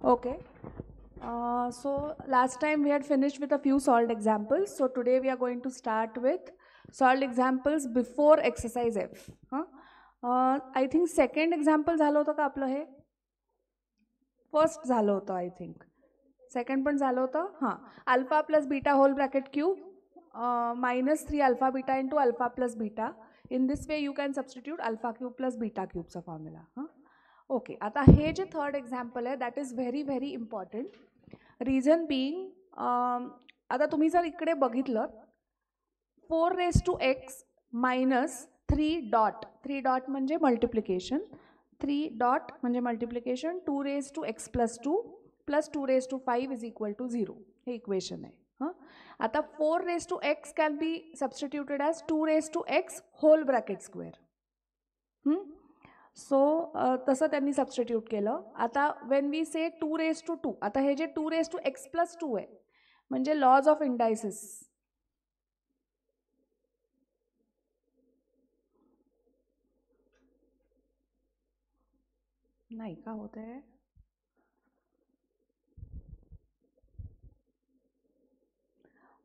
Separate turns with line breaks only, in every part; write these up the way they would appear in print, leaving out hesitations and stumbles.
Okay. So last time we had finished with a few solved examples. So today we are going to start with solved examples before exercise F. I think second example झालं होतं का आपलं हे? First झालं होतं I think. Second पण झालं होतं हां. Alpha plus beta whole bracket cube -3 alpha beta into alpha plus beta. In this way you can substitute alpha cube plus beta क्यूबचा फॉर्म्युला. हां ओके. आता हे जे थर्ड एक्झाम्पल आहे that is very very important. Reason being आता तुम्ही जर इकडे बघितलं 4⁻x मायनस 3 डॉट म्हणजे मल्टिप्लिकेशन 3 म्हणजे multiplication 2⁻x plus 2 plus 2⁵ is equal to 0 हे इक्वेशन आहे. हां आता 4⁻x can be substituted as 2⁻x whole bracket square. So तसं त्यांनी सबस्टिट्यूट केलं. आता वेन वी से 2⁻², आता हे जे 2⁻x प्लस 2 आहे म्हणजे लॉज ऑफ इंडायसिस. नाही का होत आहे?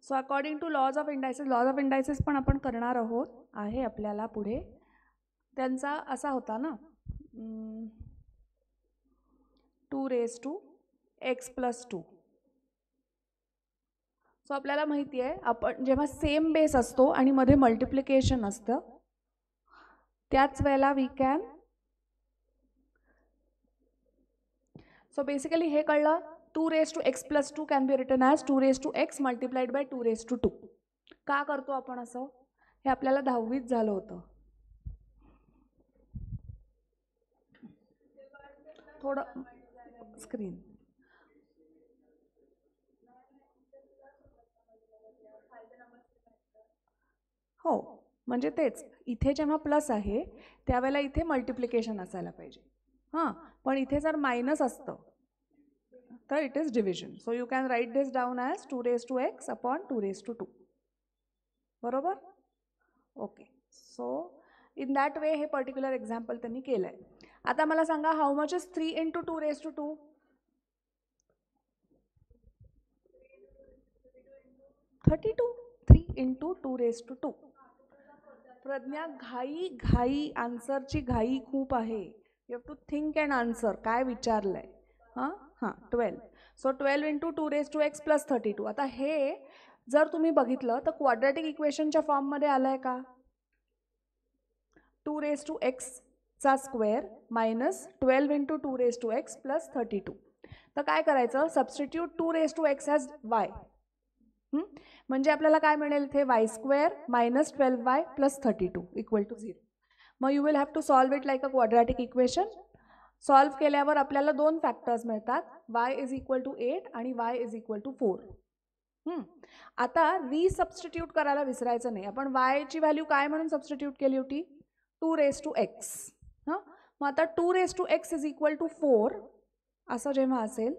So according to laws of indices पण आपण करणार आहोत आहे आपल्याला पुढे. त्यांचा असा होता ना 2⁻x प्लस 2. सो आपल्याला माहिती आहे आपण जेव्हा सेम बेस असतो आणि मध्ये मल्टिप्लिकेशन असतं त्याच वेळेला वी कॅन. सो बेसिकली हे कळलं 2⁻x plus 2 can be written as 2⁻x multiplied by 2⁻2. का करतो आपण असं हे आपल्याला 10वीत झालं होतं. थोडं स्क्रीन हो म्हणजे तेच इथे जेव्हा प्लस आहे त्यावेळेला इथे मल्टिप्लिकेशन असायला पाहिजे. हां पण इथे जर मायनस असतं तर it is division. So you can write this down as 2⁻x upon 2⁻2. बरोबर. Okay. So in that way हे पर्टिक्युलर एक्झाम्पल त्यांनी केलं आहे. आता मला सांगा how much is 3 into 2⁻2? 32. 3 into 2⁻2. Pragya घाई आन्सरची घाई खूप आहे. You have to think and answer काय विचारलंय. हां 12. So 12 into 2⁻x plus 32. आता हे जर तुम्ही बघितलं तर क्वाड्रॅटिक इक्वेशनच्या फॉर्ममध्ये आलं आहे का? 2⁻x चा square minus 12 into 2⁻x plus 32. तर काय करायचं सबस्टिट्यूट 2⁻x ॲज y. म्हणजे आपल्याला काय मिळेल इथे y² minus 12y plus 32 equal to 0. मग you will have to solve it like a quadratic equation. Solve केल्यावर आपल्याला 2 फॅक्टर्स मिळतात y इज इक्वल टू 8 आणि y इज इक्वल टू 4. आता रिसबस्टिट्यूट करायला विसरायचं नाही. आपण y ची व्हॅल्यू काय म्हणून सबस्टिट्यूट केली होती 2⁻x. मग आता 2⁻x इज इक्वल टू 4 असं जेव्हा असेल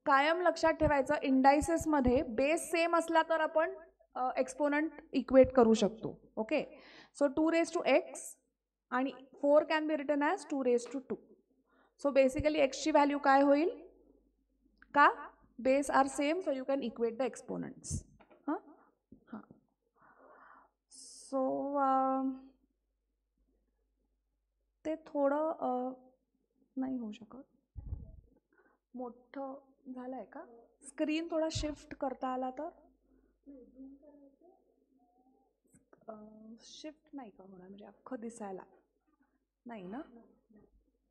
कायम लक्षात ठेवायचं इंडायसेसमध्ये बेस सेम असला तर आपण एक्सपोनंट इक्वेट करू शकतो. ओके. सो 2⁻x आणि 4 can be written as 2⁻2. So basically एक्सची व्हॅल्यू काय होईल का base are same so you can equate the exponents. हां हां सो ते थोडं नाही होऊ शकत. मोठं झालं आहे का? स्क्रीन थोडा शिफ्ट करता आला तर शिफ्ट नाही का होणार म्हणजे अख्खं दिसायला नाही ना.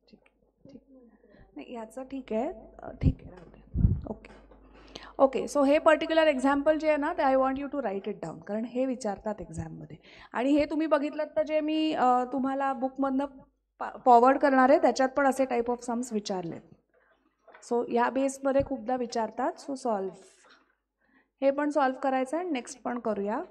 ठीक नाही याचं ठीक आहे राहू दे. Okay okay. सो हे पर्टिक्युलर एक्झाम्पल जे आहे ना ते I want you to write it down कारण हे विचारतात एक्झाममध्ये. आणि हे तुम्ही बघितलं तर जे मी तुम्हाला बुकमधनं फॉरवर्ड करणार आहे त्याच्यात पण असे टाईप ऑफ सम्स विचारले. सो या बेसमध्ये खूपदा विचारतात. सो सॉल्व हे पण सॉल्व करायचं आहे. नेक्स्ट पण करूया.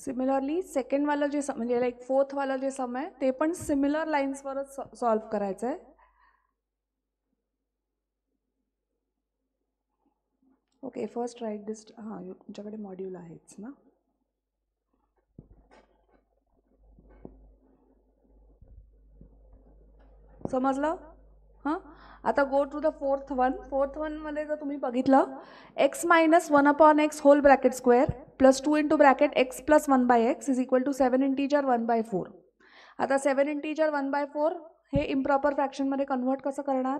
सिमिलरली सेकंडवालं जे म्हणजे लाईक फोर्थवालं जे सम आहे ते पण सिमिलर लाईन्सवरच सॉल्व्ह करायचं आहे. ओके, फर्स्ट राईट दिस. हां, तुमच्याकडे मॉड्यूल आहेच ना. समजलं? हां, आता गो टू द फोर्थ वनमध्ये जर तुम्ही बघितलं, x minus 1/x whole bracket square plus 2 into bracket x plus 1/x is equal to 7 integer 1/4. आता 7 इंटीजर 1/4 हे इम्प्रॉपर फ्रॅक्शनमध्ये कन्व्हर्ट कसं करणार?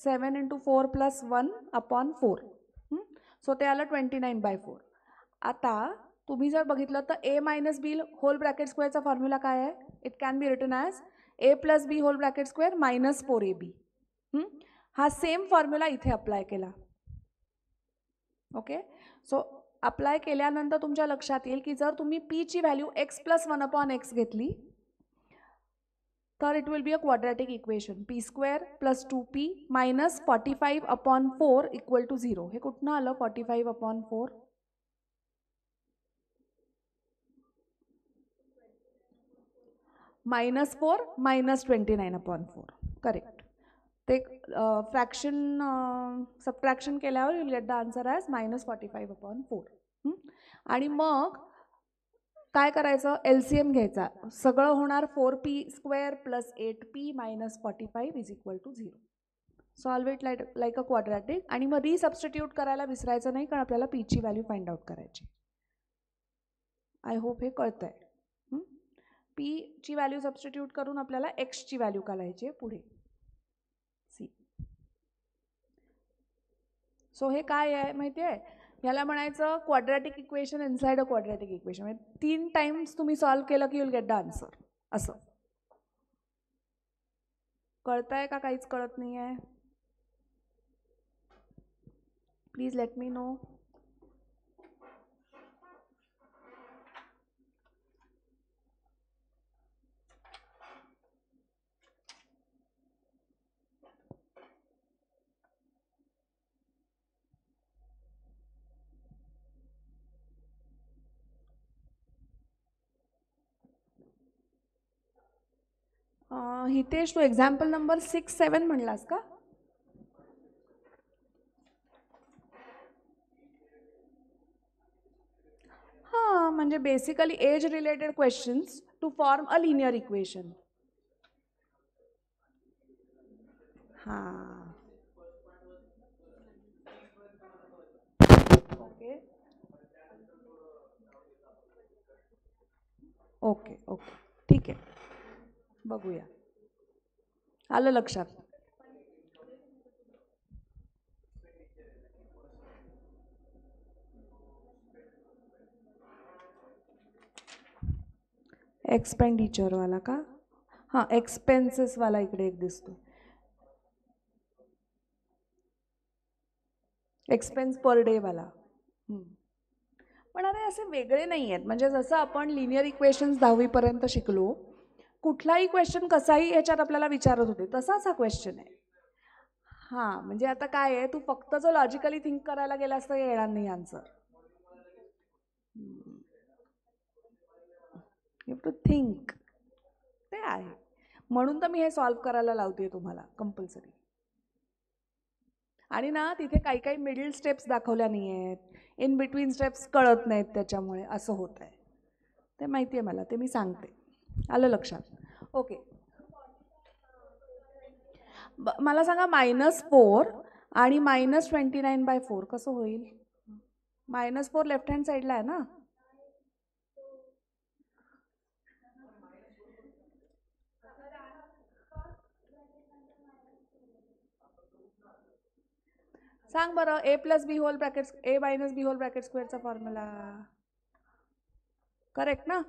7 इंटू 4 प्लस 1/4. सो ते आलं 29/4. आता तुम्ही जर बघितलं तर a minus B whole bracket स्क्वेअरचा फॉर्म्युला काय आहे? It can be written as a plus B whole bracket square minus 4ab. हा सेम फॉर्म्युला इथे अप्लाय केला. ओके, सो अप्लाय केल्यानंतर तुमच्या लक्षात येईल की जर तुम्ही p ची व्हॅल्यू x प्लस 1/x घेतली तर it will be a quadratic equation. p square plus 2p minus 45/4 equal to 0. हे कुठनं आलं 45/4? -4 मायनस 29/4. करेक्ट. ते फ्रॅक्शन सबट्रॅक्शन केल्यावर will get the answer as -45/4. आणि मग काय करायचं? LCM घ्यायचा. सगळं होणार 4p square plus 8p minus 45 is equal to 0. Solve it like a quadratic. आणि मग रिसबस्टिट्यूट करायला विसरायचं नाही, कारण आपल्याला p ची व्हॅल्यू फाइंड आउट करायची. आय होप हे कळतंय. p ची व्हॅल्यू सबस्टिट्यूट करून आपल्याला x ची व्हॅल्यू काढायची आहे पुढे. सी. सो हे काय आहे माहिती आहे? याला म्हणायचं quadratic equation inside a quadratic equation. म्हणजे 3 टाइम्स तुम्ही सॉल्व्ह केलं की युल गेट द आन्सर. असं कळतंय का? काहीच कळत नाही आहे? Please let me know. Hitesh, तू एक्झाम्पल नंबर 6-7 म्हणलास का? हां, म्हणजे basically age related questions to form a linear equation. हां, ओके ओके ओके, ठीक आहे, बघूया. आलं लक्षात? एक्सपेंडिचरवाला का? हां, एक्सपेन्सेसवाला इकडे एक दिसतो. एक्सपेन्स पर डेवाला. पण अरे असे वेगळे नाही आहेत. म्हणजे जसं आपण लिनियर इक्वेशन्स 10वीपर्यंत शिकलो, कुठलाही क्वेश्चन कसाही याच्यात आपल्याला विचारत होते, तसाच हा क्वेश्चन आहे. हां, म्हणजे आता काय आहे, तू फक्त जो लॉजिकली थिंक करायला गेलास तर येणार नाही answer. You have to think. ते आहे, म्हणून तर मी हे सॉल्व्ह करायला लावते तुम्हाला कंपल्सरी. आणि ना तिथे काही काही मिडल स्टेप्स दाखवल्या नाही आहेत, इन बिटवीन स्टेप्स कळत नाहीत, त्याच्यामुळे असं होत आहे. ते माहिती आहे मला, ते मी सांगते. आलं लक्षात? ओके, मला सांगा -4 आणि -29/4 कसं होईल? -4 लेफ्ट हँड साईडला आहे ना? सांग बरं, a plus B whole bracket a minus B whole bracket स्क्वेअरचा फॉर्म्युला करेक्ट ना?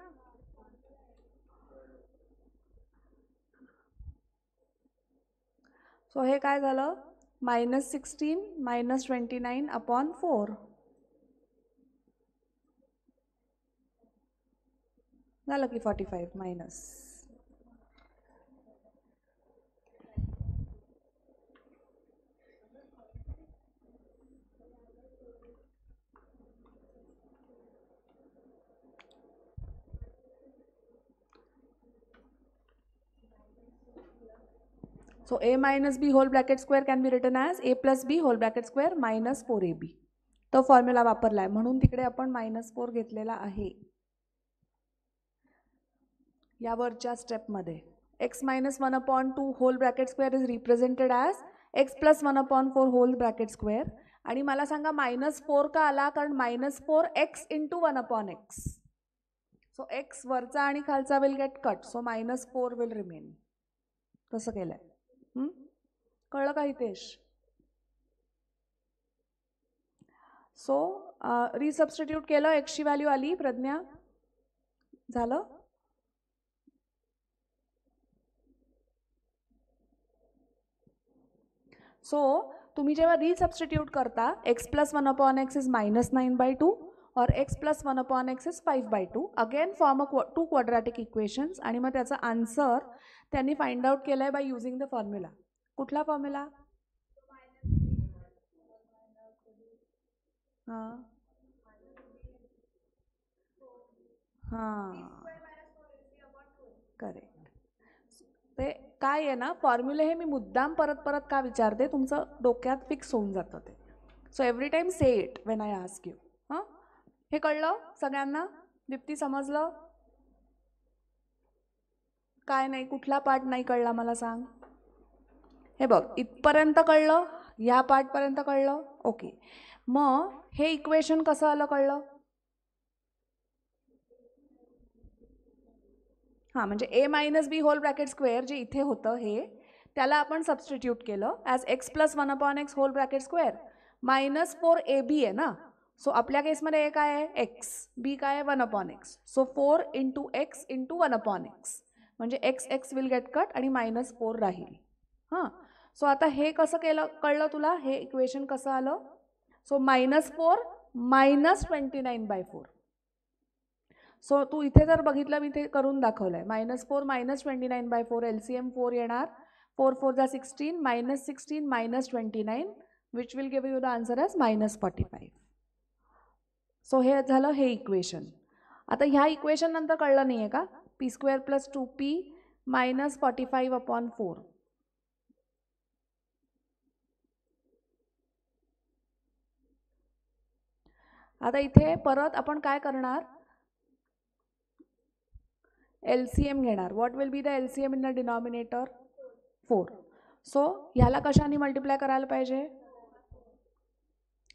सो हे काय झालं? -16 -29/4 झालं की 45 minus. So a minus b whole bracket square can be written as a plus b whole bracket square minus 4ab. तो formula वापरलाय म्हणून तिकडे आपण -4 घेतलेला आहे. यावरच्या स्टेपमध्ये x minus 1/2 whole bracket square is represented as x plus 1/4 whole bracket square. आणि मला सांगा -4 का आला, कारण -4x into 1/x. So x वरचा आणि खालचा will get cut, so -4 will remain. तसं केलंय. कळलं का हितेश? सो रिसबस्टिट्यूट केलं, एक्सची व्हॅल्यू आली. प्रज्ञा झालं? सो तुम्ही जेव्हा रिसबस्टिट्यूट करता x plus 1/x is -9/2 और x plus 1/x is 5/2. Again form to quadratic equations आणि मग त्याचा आन्सर त्यांनी फाइंड आउट केलाय बाय युझिंग द फॉर्म्युला. कुठला फॉर्म्युला? हां हां करेक्ट. ते काय आहे ना, फॉर्म्युले हे मी मुद्दाम परत परत का विचारते, तुमचं डोक्यात फिक्स होऊन जातं ते. So every time say it when I ask you. हां, हे कळलं सगळ्यांना? दीप्ती समजलं? काय नाही, कुठला पार्ट नाही कळला मला सांग. हे बघ, इथपर्यंत कळलं, ह्या पार्टपर्यंत कळलं. ओके, मग हे इक्वेशन कसं आलं कळलं? हां, म्हणजे a minus B whole bracket square जे इथे होतं हे, त्याला आपण सबस्टिट्यूट केलं as x plus 1/x whole bracket square -4ab आहे ना. सो आपल्या केसमध्ये ए काय आहे? x, b काय आहे? 1/x. सो 4 × x × 1/x म्हणजे x विल गेट कट आणि -4 राहील. हां, सो आता हे कसं केलं कळलं तुला? हे इक्वेशन कसं आलं? सो -4 -29/4. सो तू इथे जर बघितलं, मी इथे करून दाखवलंय. -4 -29/4 LCM 4 येणार. 4 4 जा 16 -16 -29 which will give you the answer as -45. So हे झालं हे इक्वेशन. आता ह्या इक्वेशन नंतर कळलं नाही आहे का? p² + 2p - 45/4. आता इथे परत आपण काय करणार? LCM घेणार. What will be the LCM in the denominator? 4. So ह्याला कशाने मल्टिप्लाय करायला पाहिजे?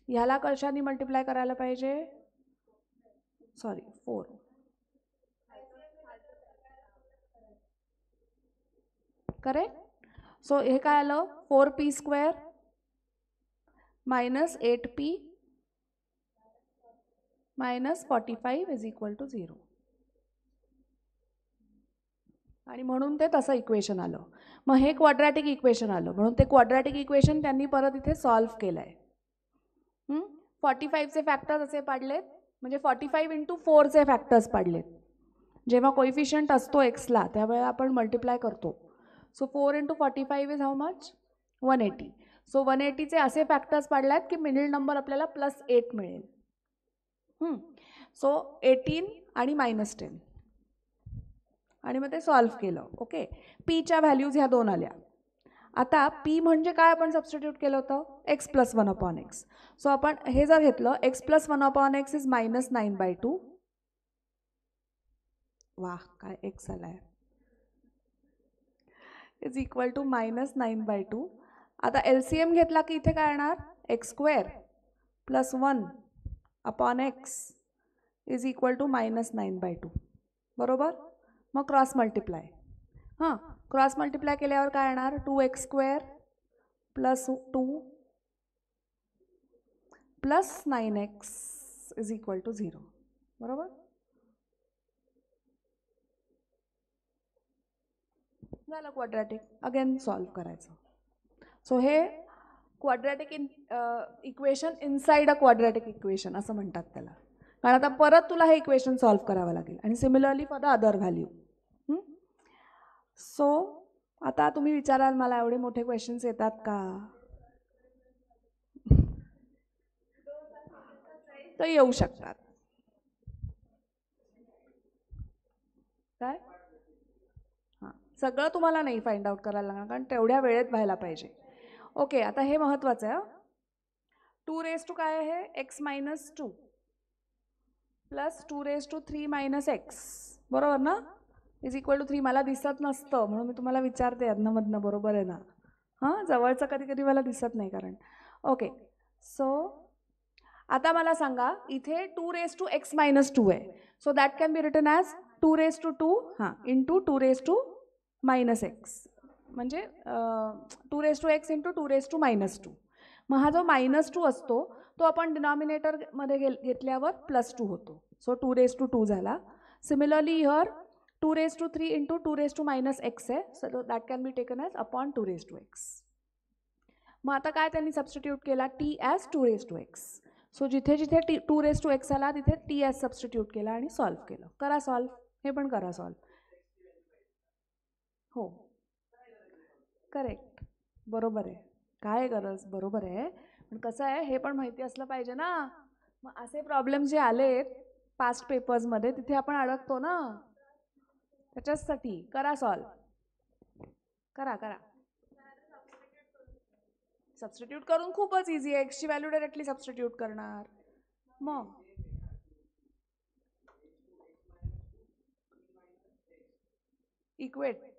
ह्याला कशाने मल्टिप्लाय करायला पाहिजे? सॉरी 4. करेक्ट. सो हे काय आलं? 4p² - 8p - 45 = 0. आणि म्हणून ते तसं इक्वेशन आलं. मग हे क्वाड्रॅटिक इक्वेशन आलं, म्हणून ते क्वाड्रॅटिक इक्वेशन त्यांनी परत इथे सॉल्व्ह केलंय. 45चे फॅक्टर्स असे पाडलेत, म्हणजे 45 × 4चे फॅक्टर्स पाडलेत. जेव्हा कोइफिशियंट असतो एक्सला त्यावेळेला आपण मल्टिप्लाय करतो. So 4 × 45 is how much? 180. So 180चे असे फॅक्टर्स पाडले आहेत की मिडल नंबर आपल्याला +8 मिळेल. सो 18 आणि -10 आणि मग ते सॉल्व्ह केलं. ओके, पीच्या व्हॅल्यूज ह्या दोन आल्या. आता पी म्हणजे काय आपण सबस्टिट्यूट केलं होतं? x + 1/x. सो आपण हे जर घेतलं, x + 1/x इज -9/2. वाह, काय x आलाय, इज इक्वल टू -9/2. आता LCM घेतला की इथे काय येणार? x² + 1/x is equal to -9/2. बरोबर. मग क्रॉस मल्टिप्लाय. हां, क्रॉस मल्टिप्लाय केल्यावर काय येणार? 2x² + 2 + 9x is equal to 0. बरोबर. झालं क्वाड्रॅटिक. अगेन सॉल्व्ह करायचं. सो हे quadratic equation inside a quadratic equation असं म्हणतात त्याला. कारण आता परत तुला हे इक्वेशन सॉल्व्ह करावं लागेल आणि similarly for the other value. So आता तुम्ही विचाराल मला एवढे मोठे क्वेश्चन्स येतात का? तर येऊ शकतात. काय? हां, सगळं तुम्हाला नाही फाइंड आउट करायला लागणार, कारण तेवढ्या वेळेत व्हायला पाहिजे. ओके, आता हे महत्त्वाचं आहे. 2 काय आहे, x-2 प्लस 2 3 x, बरोबर ना, इज इक्वल टू 3. मला दिसत नसतं म्हणून मी तुम्हाला विचारते अधनमधनं, बरोबर आहे ना. हां, जवळचं कधी कधी मला दिसत नाही कारण. ओके, सो आता मला सांगा, इथे 2 x-2 आहे, so that can be written as 2 हां इंटू 2 x, म्हणजे 2 x इंटू 2 मग हा जो -2 असतो तो आपण डिनॉमिनेटरमध्ये घेतल्यावर +2 होतो, सो 2 झाला. सिमिलरली हिअर 2 इंटू 2 x आहे, so that can be taken as upon 2 x. मग आता काय त्यांनी सबस्टिट्यूट केला, t ॲज 2 x. सो जिथे जिथे 2 x आला तिथे t ॲज सबस्टिट्यूट केला आणि सॉल्व्ह केलं. करा सॉल्व्ह, हे पण करा सॉल्व्ह. हो करेक्ट, बरोबर आहे. काय गरज, बरोबर आहे, पण कसं आहे हे पण माहिती असलं पाहिजे ना. मग असे प्रॉब्लेम जे आलेत पास्ट पेपर्समध्ये तिथे आपण अडकतो ना, त्याच्यासाठी करा सॉल्व्ह, करा करा. सबस्टिट्यूट करून खूपच इझी आहे, एक्सची व्हॅल्यू डायरेक्टली सबस्टिट्यूट करणार. मग equate,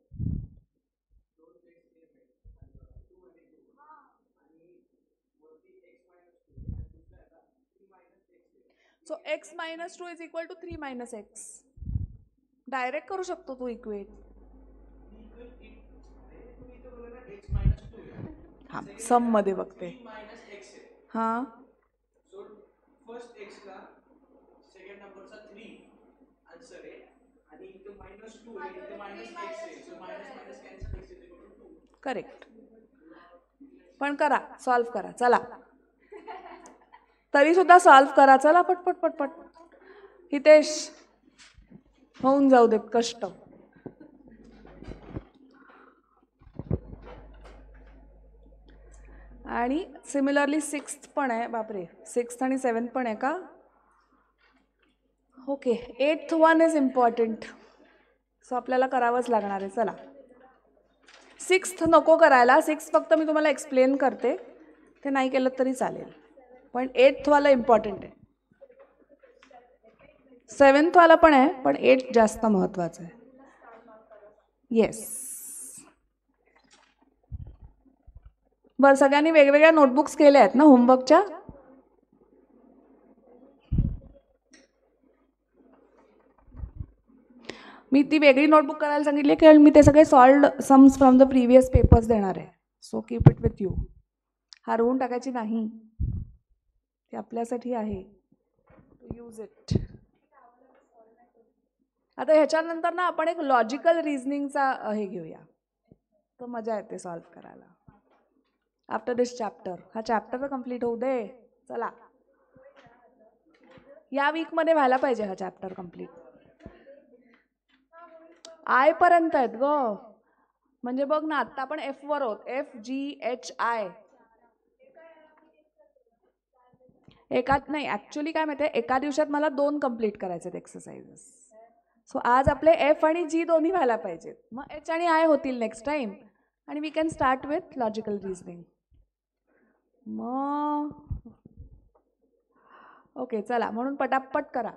so x-2 is equal to 3 - x. Direct करू शकतो तू इक्वेट. हां, सम मध्ये बघते. हां,
फर्स्ट x ला सेकंड नंबरचा 3 आन्सर आहे आणि इथे -2 आहे, इथे -x आहे, so minus cancel x is equal to 2.
Correct. पण करा, सॉल्व्ह करा, चला. तरी सुद्धा सॉल्व्ह करा, चला पटपट पटपट. हितेश, होऊन जाऊ देत कष्ट. आणि सिमिलरली 6th पण आहे, बापरे 6th आणि 7th पण आहे का. Okay, 8th one is important, so आपल्याला करावंच लागणार आहे. चला 6th नको करायला, 6th फक्त मी तुम्हाला एक्सप्लेन करते, ते नाही केलं तरी चालेल, पण 8th वाला इम्पॉर्टंट आहे. 7th वाला पण आहे, पण 8th जास्त महत्त्वाचं आहे. येस, बरं सगळ्यांनी वेगवेगळ्या नोटबुक्स केल्या आहेत ना होमवर्कच्या. मी ती वेगळी नोटबुक करायला सांगितली की मी ते सगळे solved sums from the previous papers देणार आहे, so keep it with you. हरवून टाकायची नाही, ते आपल्यासाठी आहे, यूज इट. आता ह्याच्यानंतर ना आपण एक लॉजिकल रिझनिंगचा हे घेऊया, तर मजा येते सॉल्व्ह करायला. आफ्टर दिस चॅप्टर, हा चॅप्टर तर कम्प्लीट होऊ दे. चला, या वीकमध्ये व्हायला पाहिजे हा चॅप्टर कम्प्लीट. आय पर्यंत आहेत ग, म्हणजे बघ ना, आता आपण F वर आहोत, FGHI. एकात नाही, ॲक्च्युली काय माहिती आहे, एका दिवसात मला 2 कम्प्लीट करायचे आहेत एक्सरसाइजेस. सो आज आपले F आणि G दोन्ही व्हायला पाहिजेत, मग H आणि I होतील नेक्स्ट टाइम, आणि we can start with logical reasoning. मग ओके चला, म्हणून पटापट करा.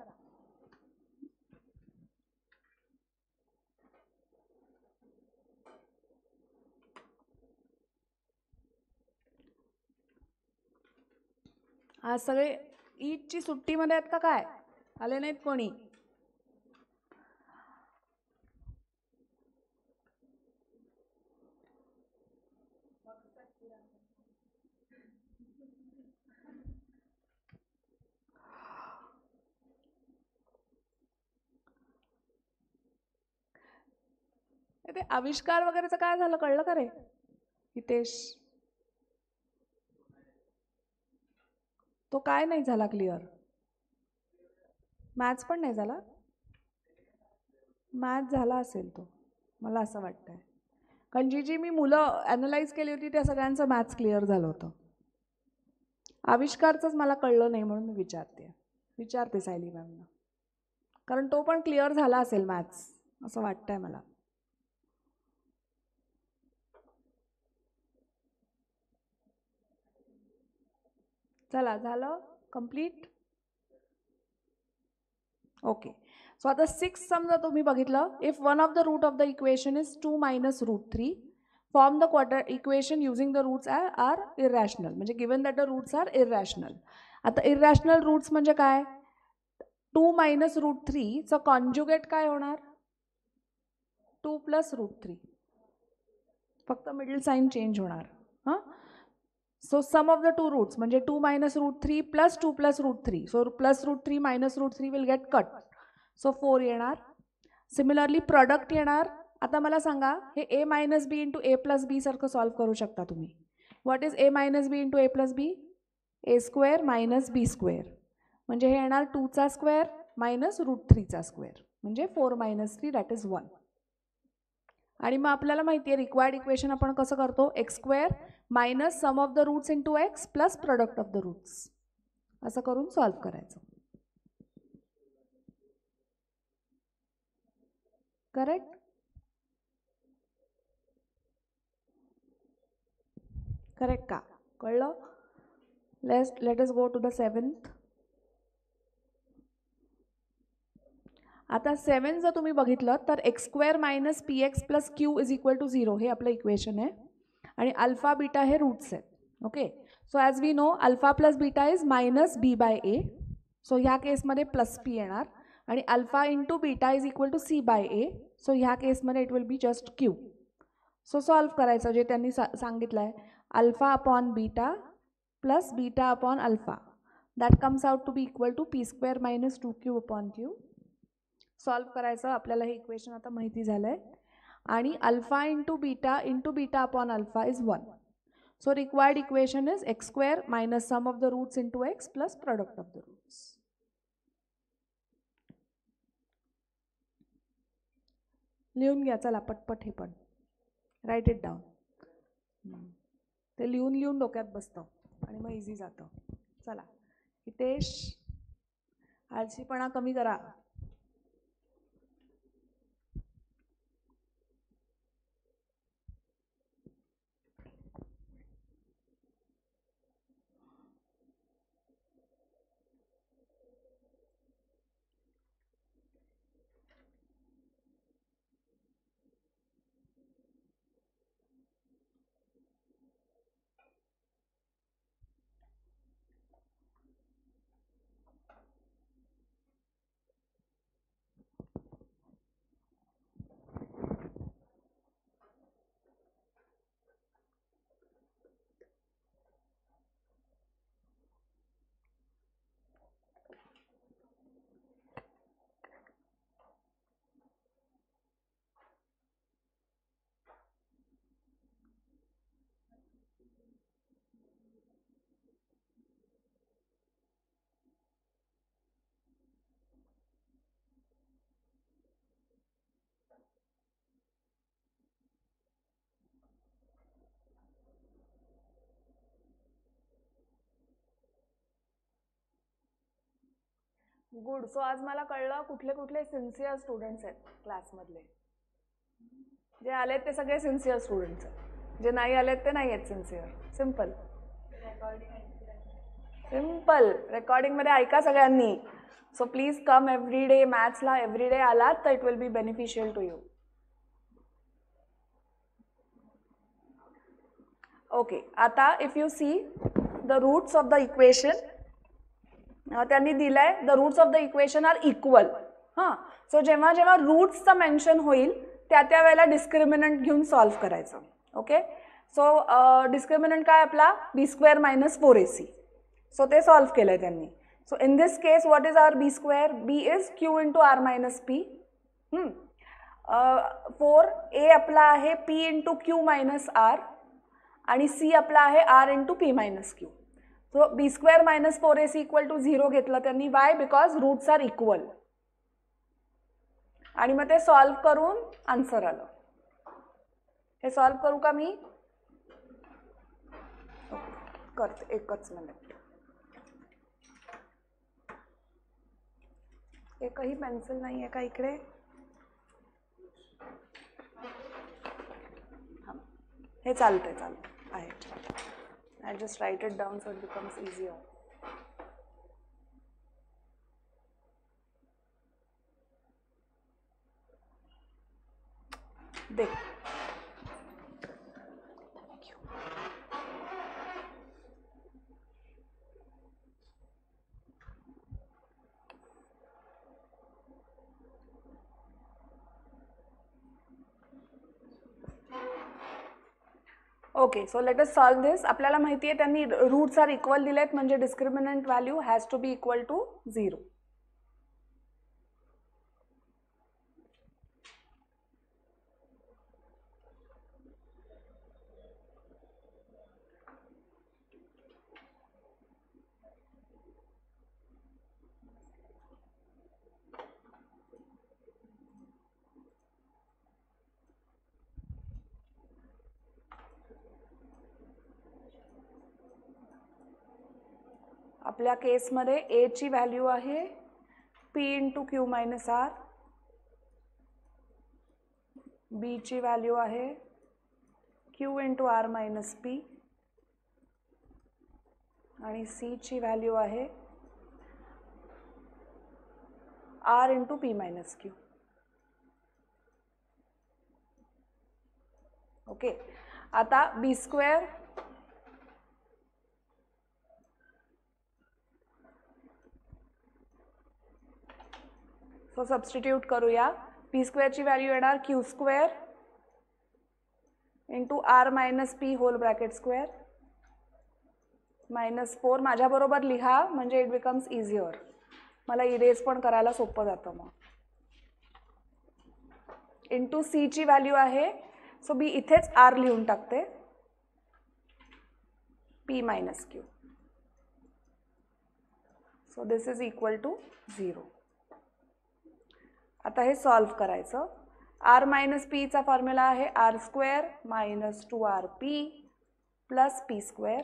आज सगळे ईदची सुट्टीमध्ये आहेत का काय, आले नाहीत कोणी. ते आविष्कार वगैरेचं काय झालं, कळलं का रे हितेश. तो काय नाही झाला क्लिअर, मॅथ्स पण नाही झाला. मॅथ्स झाला असेल तो, मला असं वाटतंय, कारण जी जी मी मुलं ॲनलाइज केली होती त्या सगळ्यांचं मॅथ्स क्लिअर झालं होतं. आविष्कारचंच मला कळलं नाही म्हणून मी विचारते सायली मॅमना, कारण तो पण क्लिअर झाला असेल मॅथ्स असं वाटतंय मला. चला झालं कम्प्लीट. ओके. सो आता 6 समजा तुम्ही बघितलं, if one of the root of the equation is 2 minus √3, form the quadratic equation using the roots are irrational, म्हणजे given that the roots are irrational. आता इररॅशनल रूट्स म्हणजे काय? 2 minus √3 चं conjugate काय होणार? 2 plus √3. फक्त मिडल साइन चेंज होणार. हां, so sum of the two roots म्हणजे 2 minus √3 plus 2 plus √3. So plus √3 minus √3 will get cut. So 4 येणार. सिमिलरली प्रोडक्ट येणार. आता मला सांगा, हे a minus b into a plus b सारखं सॉल्व करू शकता तुम्ही. What is a minus b into a plus b? a square minus b square, म्हणजे हे येणार 2 चा स्क्वेअर मायनस √3 चा स्क्वेअर, म्हणजे 4 minus 3 दॅट इज 1. आणि मग आपल्याला माहिती आहे रिक्वायर्ड इक्वेशन आपण कसं करतो? X square minus sum of the roots into x plus product of the roots, असं करून सॉल्व करायचं. करेक्ट? करेक्ट का? कळलं? Let us go to the 7th. आता 7 जर तुम्ही बघितलं तर x square minus p x plus q is equal to 0 हे आपलं इक्वेशन आहे. आणि अल्फा बीटा हे रूट्स आहेत. Okay. So as we know alpha plus beta is minus b by a. So ह्या केसमध्ये प्लस पी येणार. आणि alpha into beta is equal to c by a. So ह्या केसमध्ये it will be just q. So solve करायचं जे त्यांनी सांगितलं आहे, alpha upon beta plus beta upon alpha, that comes out to be equal to p square minus 2q upon q. Solve करायचं. आपल्याला हे इक्वेशन आता माहिती झालं आहे. आणि alpha into beta upon alpha is 1. So required equation is x square minus sum of the roots into x plus product of the roots. लिहून घ्या चला पटपट, हे पण राईट इट डाऊन. ते लिहून लिहून डोक्यात बसतं आणि मग इझी जातं. चला हितेश, आळशीपणा कमी करा. गुड. सो आज मला कळलं कुठले कुठले सिन्सिअर स्टुडंट्स आहेत क्लासमधले. जे आलेत ते सगळे सिन्सिअर स्टुडंट्स आहेत, जे नाही आलेत ते नाही आहेत सिन्सिअर. Simple simple. रेकॉर्डिंगमध्ये ऐका सगळ्यांनी. So please come every day. मॅथ्सला एव्हरी डे आलात तर it will be beneficial to you. Okay. आता if you see the roots of the equation, त्यांनी दिलंय the roots of the equation are equal. हां, सो जेव्हा जेव्हा रूट्सचं मेन्शन होईल त्या वेळेला डिस्क्रिमिनंट घेऊन सॉल्व करायचं. ओके. सो डिस्क्रिमिनंट काय आपला b square minus 4ac. So ते सॉल्व केलं आहे त्यांनी. So in this case what is our b square? B is q into R minus p. 4a आपला आहे P into Q minus r आणि c आपला आहे R into P minus q. So b square minus 4ac equal to 0 घेतलं त्यांनी. Why? Because roots are equal. आणि मग ते सॉल्व करून आन्सर आलं. हे सॉल्व करू का मी? करते, एकच मिनिट. एकही पेन्सिल नाही आहे का इकडे? हे चालतंय आहे. I just write it down so it becomes easier. दे. Okay, so let us solve this. आपल्याला माहिती आहे त्यांनी रूट्स आर इक्वल दिलेत म्हणजे discriminant value has to be equal to 0. आपल्या केसमध्ये ए ची व्हॅल्यू आहे P into Q minus R, B ची व्हॅल्यू आहे Q into R minus P आणि सी ची व्हॅल्यू आहे R into P minus Q. Okay, आता बी स्क्वेअर सो सबस्टिट्यूट करूया. पी स्क्वेअरची व्हॅल्यू येणार Q square into R minus p whole bracket square -4. माझ्याबरोबर लिहा म्हणजे इट बिकम्स इझियर. मला इरेज पण करायला सोपं जातं मग. इंटू सी ची व्हॅल्यू आहे, सो मी इथेच आर लिहून टाकते, p minus q. So this is equal to 0. आता हे सॉल्व करायचं. आर मायनस पीचा फॉर्म्युला आहे r square minus 2rp plus p square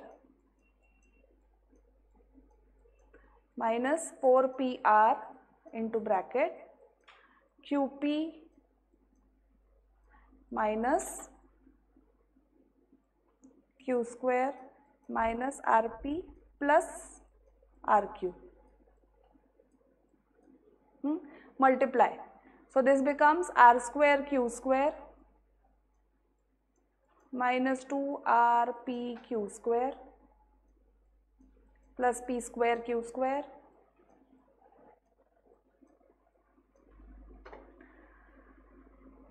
minus 4pr into bracket qp minus q square minus rp plus rq. Multiply. So this becomes r square q square minus 2rp q square plus p square q square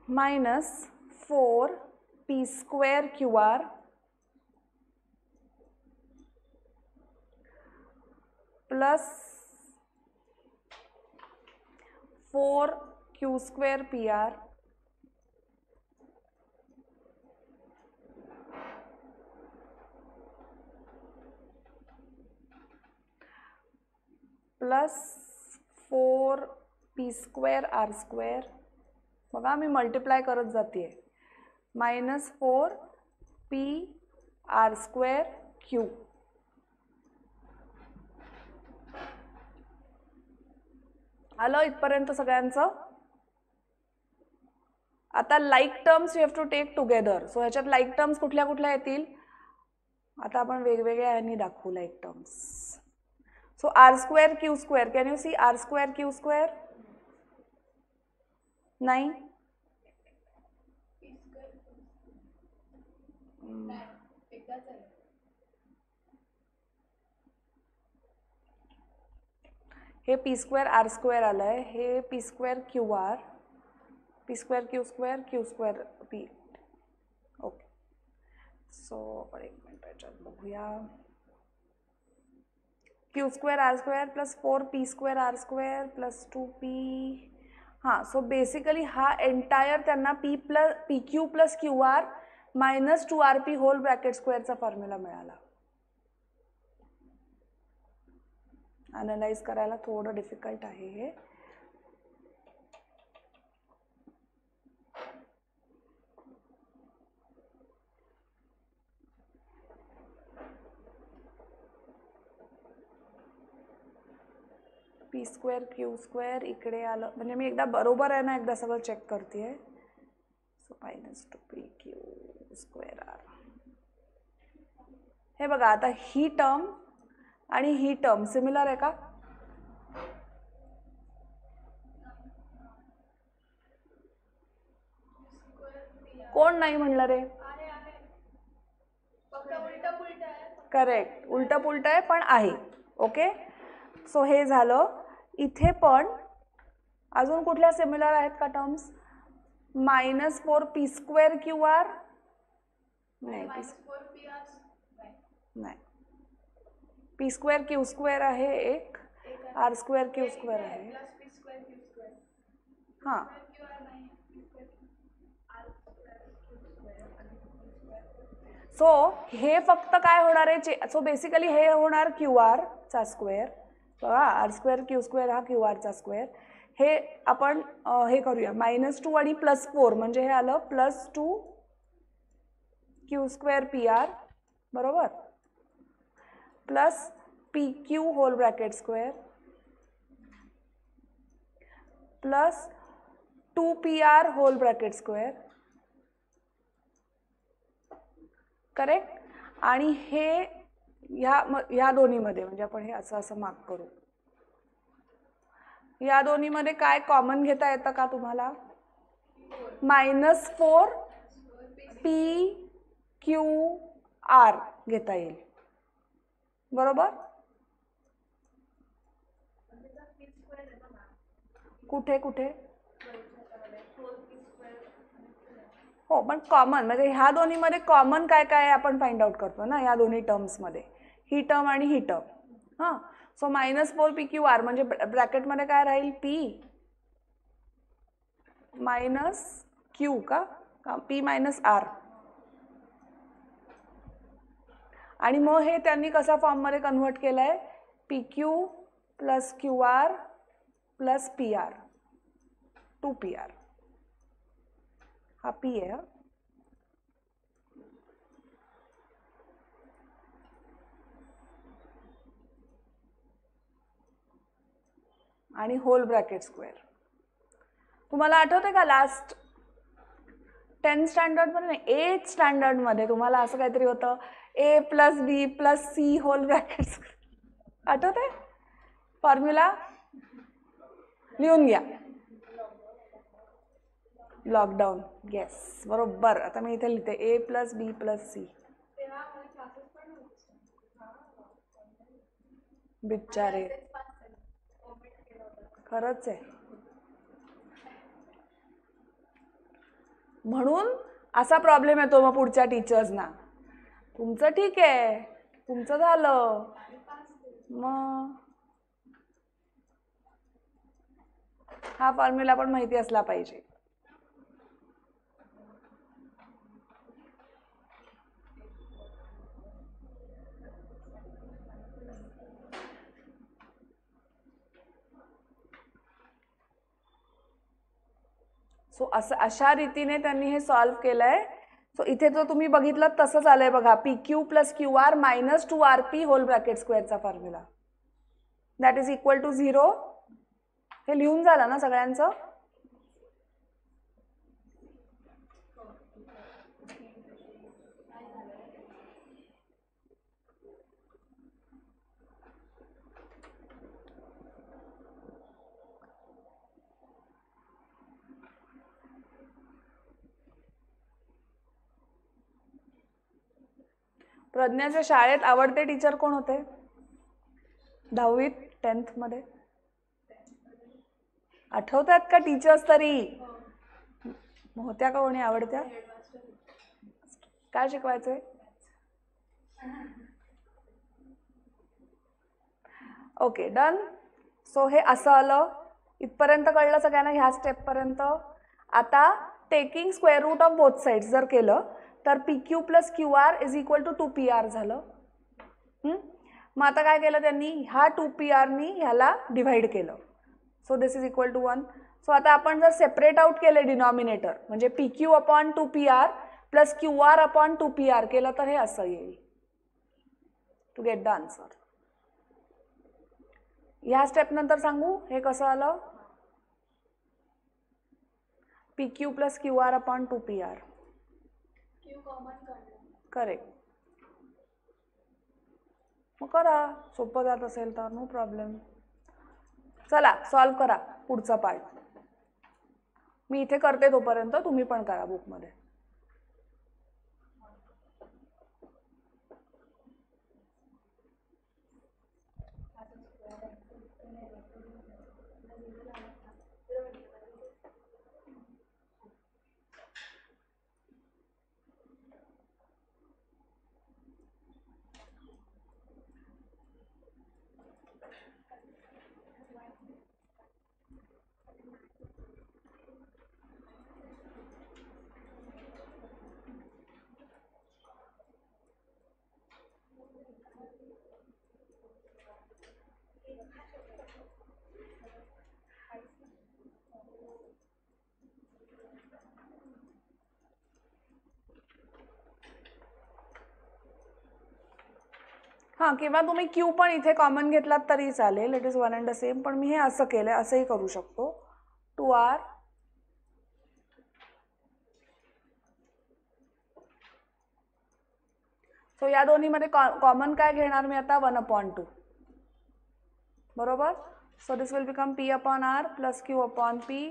minus 4p square qr plus 4q square pr plus 4p square R square. बघा मी multiply करत जाते. Minus 4p r square q. आलं इथपर्यंत सगळ्यांचं. आता like terms you have to take together. So ह्याच्यात like terms कुठल्या कुठल्या येतील आता आपण वेगवेगळ्या ह्यांनी दाखवू like terms. So r square Q square, can you see r square Q square? नाही, हे पी स्क्वेअर आर स्क्वेअर आलंय, हे p square q r, p square Q square Q square P. Okay, so आपण एक minute याच्यात बघूया. Q square R square plus 4p square R square plus 2p. हां, so basically हा entire त्यांना P Q plus Q R minus 2rp whole bracket स्क्वेअरचा formula मिळाला. Analyse करायला थोडं डिफिकल्ट आहे हे. पी स्क्वेअर क्यू स्क्वेअर इकडे आलं म्हणजे मी एकदा बरोबर आहे ना एकदा सगळं चेक करते. So minus 2p q square r. हे बघा आता ही टर्म आणि ही टर्म सिमिलर आहे का? कोण नाही म्हणलं रे? करेक्ट, उलट पुलट आहे पण आहे. ओके, सो हे झालं. इथे पण अजून कुठल्या सिमिलर आहेत का टर्म्स? -4p² QR नाही, नाही, p² q² आहे एक, r² q² आहे. हां, सो हे फक्त काय होणार आहे? सो बेसिकली हे होणार QR चा स्क्वेअर, r² q² हा QR चा स्क्वेअर. हे आपण हे करूया, -2 आणि +4 म्हणजे हे आलं +2 q² PR बरोबर, plus PQ whole bracket square plus 2PR whole bracket square. Correct. आणि हे ह्या दोन्हीमध्ये म्हणजे आपण हे असं असं मार्क करू. या दोन्हीमध्ये काय कॉमन घेता येतं का तुम्हाला? -4PQR घेता येईल बरोबर. कुठे कुठे? हो, पण कॉमन म्हणजे ह्या दोन्हीमध्ये कॉमन काय काय आपण फाइंड आउट करतो ना या दोन्ही टर्म्समध्ये, ही टर्म आणि ही टर्म. हां, सो -4PQR म्हणजे ब्रॅकेटमध्ये काय राहील? P मायनस Q का P मायनस R. आणि मग हे त्यांनी कसा फॉर्ममध्ये कन्व्हर्ट केलं आहे? PQ plus QR plus PR, 2PR. हा P आहे. आणि होल ब्रॅकेट स्क्वेअर. तुम्हाला आठवते का लास्ट 10th स्टँडर्डमध्ये नाही 8th स्टँडर्डमध्ये तुम्हाला असं काहीतरी होतं, A plus B plus C whole bracket square. आठवते फॉर्म्युला? लिहून घ्या. लॉकडाऊन, येस बरोबर. आता मी इथे लिहिते A plus B plus C. बिचारे, खरंच आहे. म्हणून असा प्रॉब्लेम येतो मग पुढच्या टीचर्सना. तुमचं ठीक आहे, तुमचं झालं, मग हा फॉर्म्युला पण माहिती असला पाहिजे. सो असं अशा रीतीने त्यांनी हे सॉल्व्ह केलंय. सो इथे जो तुम्ही बघितलं तसंच आलंय बघा, PQ plus QR minus 2RP whole bracket स्क्वेअरचा formula that is equal to 0. हे लिहून झालं ना सगळ्यांचं? प्रज्ञाच्या शाळेत आवडते टीचर कोण होते? 10वीत 10th मध्ये आठवतात का टीचर्स तरी? होत्या का कोणी आवडत्या? काय शिकवायचे? Okay, done. सो हे असं आलं. इथपर्यंत कळलं सगळ्यांना ह्या स्टेपपर्यंत? आता taking square root of both sides जर केलं तर PQ plus QR is equal to 2PR झालं. मग आता काय केलं त्यांनी? ह्या 2PRनी ह्याला डिव्हाइड केलं. So this is equal to 1. So आता आपण जर सेपरेट आउट केले डिनॉमिनेटर म्हणजे PQ upon 2PR plus QR upon 2PR केलं तर हे असं येईल. To get the answer. ह्या स्टेप नंतर सांगू हे कसं आलं? PQ plus QR upon 2PR. Correct. मग करा, सोपं जात असेल तर नो प्रॉब्लेम. चला सॉल्व करा पुढचा पार्ट. मी इथे करते तोपर्यंत तुम्ही पण करा बुकमध्ये. हां, किंवा तुम्ही क्यू पण इथे कॉमन घेतलात तरी चालेल, it is one and the same. पण मी हे असं केलंय, असंही करू शकतो. 2r सो या दोन्हीमध्ये कॉमन काय घेणार मी आता 1/2. बरोबर. So this will become p/r plus q/p.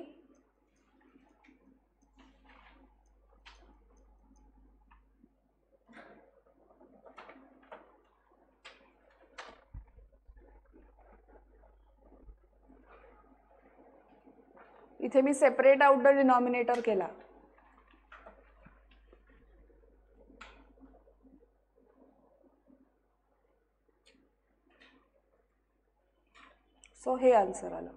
इथे मी सेपरेट आउट द डिनॉमिनेटर केला. सो हे आन्सर आलं.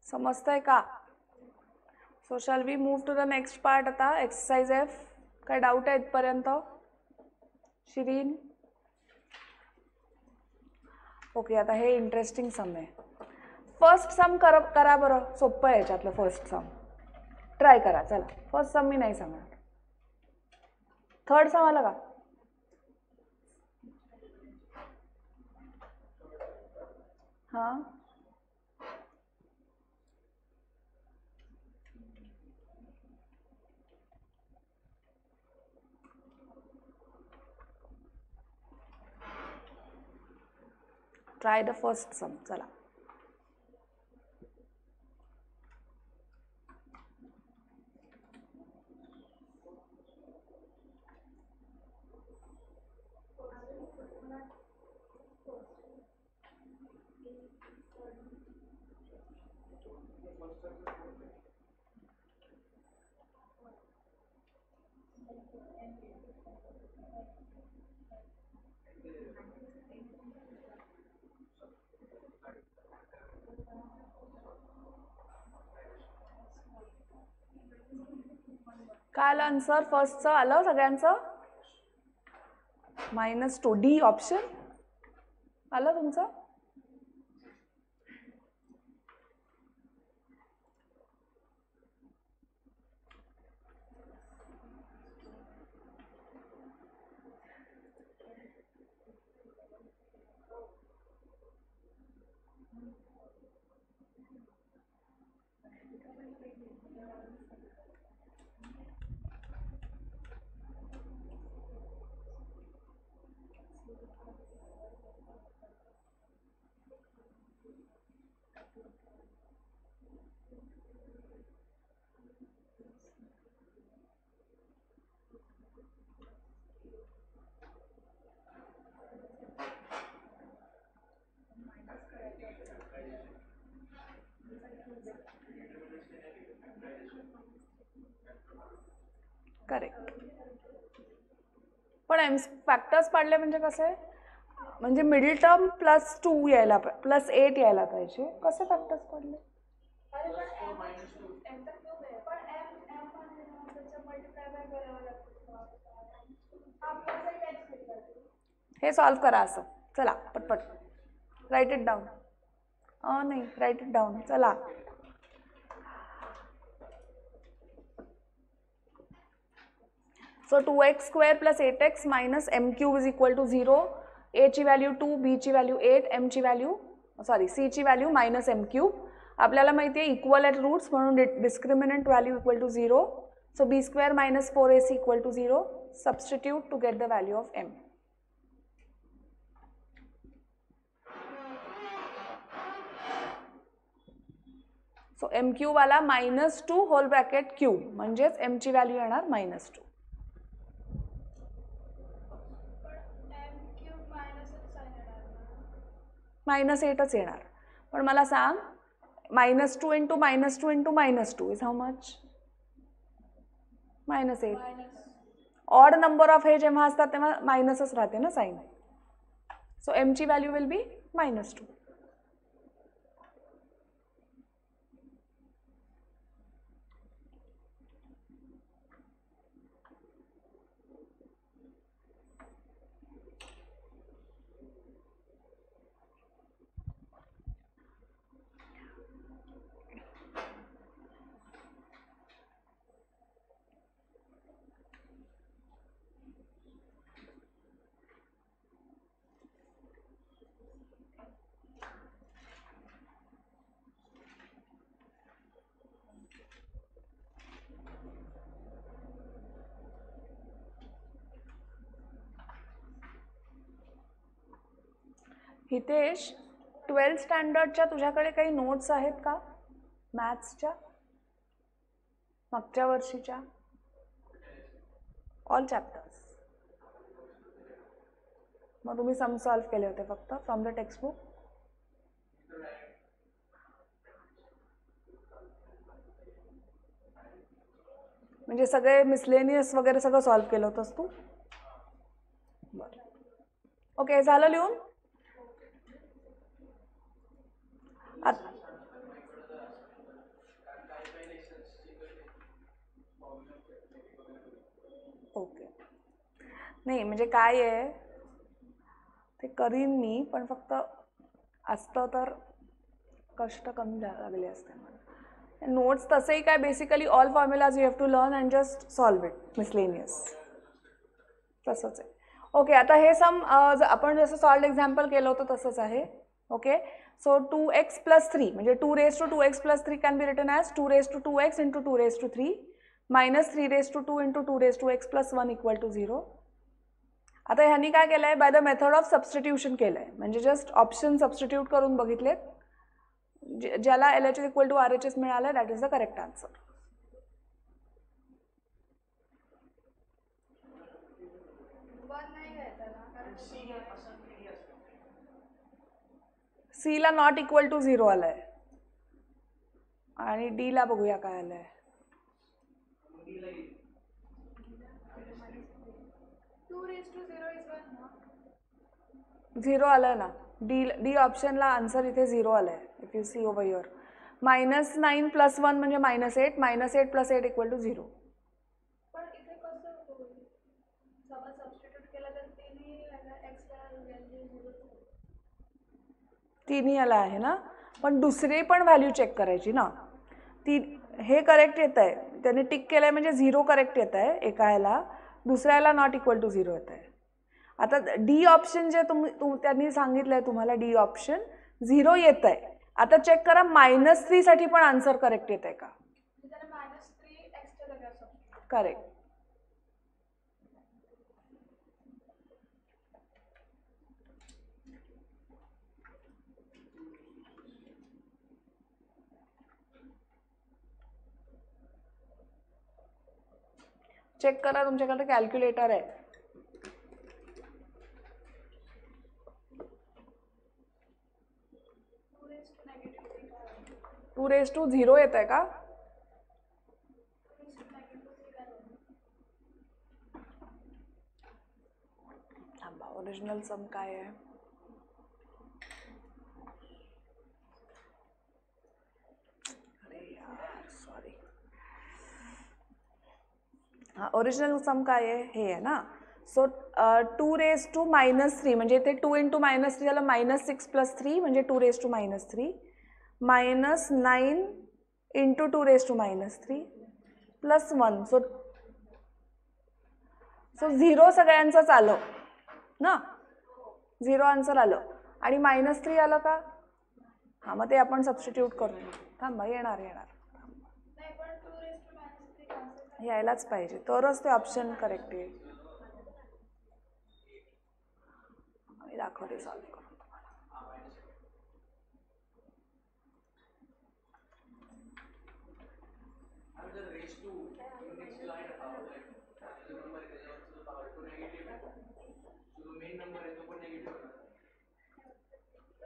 समजतंय का? So shall we move to the next part. आता एक्सरसाइज F. काय डाऊट आहे इथपर्यंत? शिरीन? ओके, आता हे इंटरेस्टिंग सम आहे. फर्स्ट सम करा बरं, सोपं आहे याच्यातलं फर्स्ट सम. ट्राय करा. चला, फर्स्ट सम मी नाही सांगणार. थर्ड सम आला का? हां, ट्राय द फर्स्ट सम. चला, काय आलं आन्सर फर्स्टचं? आलं सगळ्यांचं? -2 डी ऑप्शन आलं तुमचं? करेक्ट. पण फॅक्टर्स पाडले म्हणजे कसं आहे? म्हणजे मिडल टर्म +2 यायला +8 यायला पाहिजे. कसे फॅक्टर्स पाडले? हे सॉल्व करा असं. चला पटपट राईट इट डाऊन. नाही, राईट इट डाऊन. चला, so 2x² + 8x - m³ = 0. a ची व्हॅल्यू 2, b ची व्हॅल्यू 8, m ची व्हॅल्यू c ची व्हॅल्यू -m³. आपल्याला माहिती आहे इक्वल ॲट रूट्स म्हणून discriminant value = 0. So b² - 4ac = 0. Substitute to get the value of m. So m q वाला -2 hole bracket Q म्हणजेच एमची व्हॅल्यू येणार -2. -8च येणार. पण मला सांग -2 into -2 into -2 is how much? -8. Odd number of हे जेव्हा असतात तेव्हा मायनसच राहते ना साईन. सो एमची value will be -2. Hitesh, 12th स्टँडर्डच्या तुझ्याकडे काही नोट्स आहेत का मॅथ्सच्या मागच्या वर्षीच्या? All chapters. मग तुम्ही सम सॉल्व केले होते फक्त फ्रॉम द टेक्स्टबुक? म्हणजे सगळे मिसलेनियस वगैरे सगळं सॉल्व केलं होतंस तू? बरं. ओके, झालं लिहून? ओके. नाही म्हणजे काय आहे ते करीन मी, पण फक्त असतं तर कष्ट कमी लागले असते मला. नोट्स तसंही काय basically all formulas you have to learn and just solve it miscellaneous, तसंच आहे. ओके, आता हे सम आपण जसं सॉल्ड एक्झाम्पल केलं होतं तसंच आहे. ओके, सो 2x + 3 म्हणजे 2 raised to 2x + 3 can be written as 2 raised to 2x into 2 raised to 3 -3 raised to 2 into 2 raised to x + 1 = 0. आता ह्यांनी काय केलं आहे, by the method of substitution केलं आहे, म्हणजे जस्ट ऑप्शन सबस्टिट्यूट करून बघितलेत. ज्याला LHS = RHS मिळालं that is the correct answer. C ला नॉट इक्वल टू 0 आलाय आणि D ला बघूया काय आलंय. 0 आलाय ना. डी ऑप्शनला आन्सर इथे 0 आलाय. If you see over here -9 + 1 म्हणजे -8 -8 + 8 = 0. तिन्ही याला आहे ना, पण दुसरी पण व्हॅल्यू चेक करायची ना. ती हे करेक्ट येत आहे, त्याने टिक केलंय म्हणजे 0 करेक्ट येत आहे एका याला, दुसऱ्या याला नॉट इक्वल टू 0 येत आहे. आता डी ऑप्शन जे त्यांनी सांगितलंय तुम्हाला, डी ऑप्शन 0 येत आहे. आता चेक करा -3 साठी पण आन्सर करेक्ट येत आहे का? करेक्ट. चेक करा, तुमच्याकडे कॅल्क्युलेटर आहे. टू रेज टू 0 येत आहे का? थांबा, ओरिजिनल सम काय आहे? अरे यार सॉरी. हा, ओरिजिनल सम काय आहे? हे आहे ना. सो 2 raised to -3 म्हणजे इथे 2 into -3 झालं -6 + 3 म्हणजे 2 raised to -3 -9 into 2 raised to -3 + 1. So 0 सगळ्यांचंच आलं ना, 0 आन्सर आलं आणि -3 आलं का? हां, मग ते आपण सबस्टिट्यूट करू. थांबा, येणार यायलाच पाहिजे तरच ते ऑप्शन करेक्ट आहे. मी दाखवते सॉल्व करून तुम्हाला.
आम्ही जर रेस टू इंडेक्सला आहे ना जो नंबर आहे त्याच्यावर पॉवर तो नेगेटिव्ह आहे, जो मेन नंबर आहे तो पण नेगेटिव्ह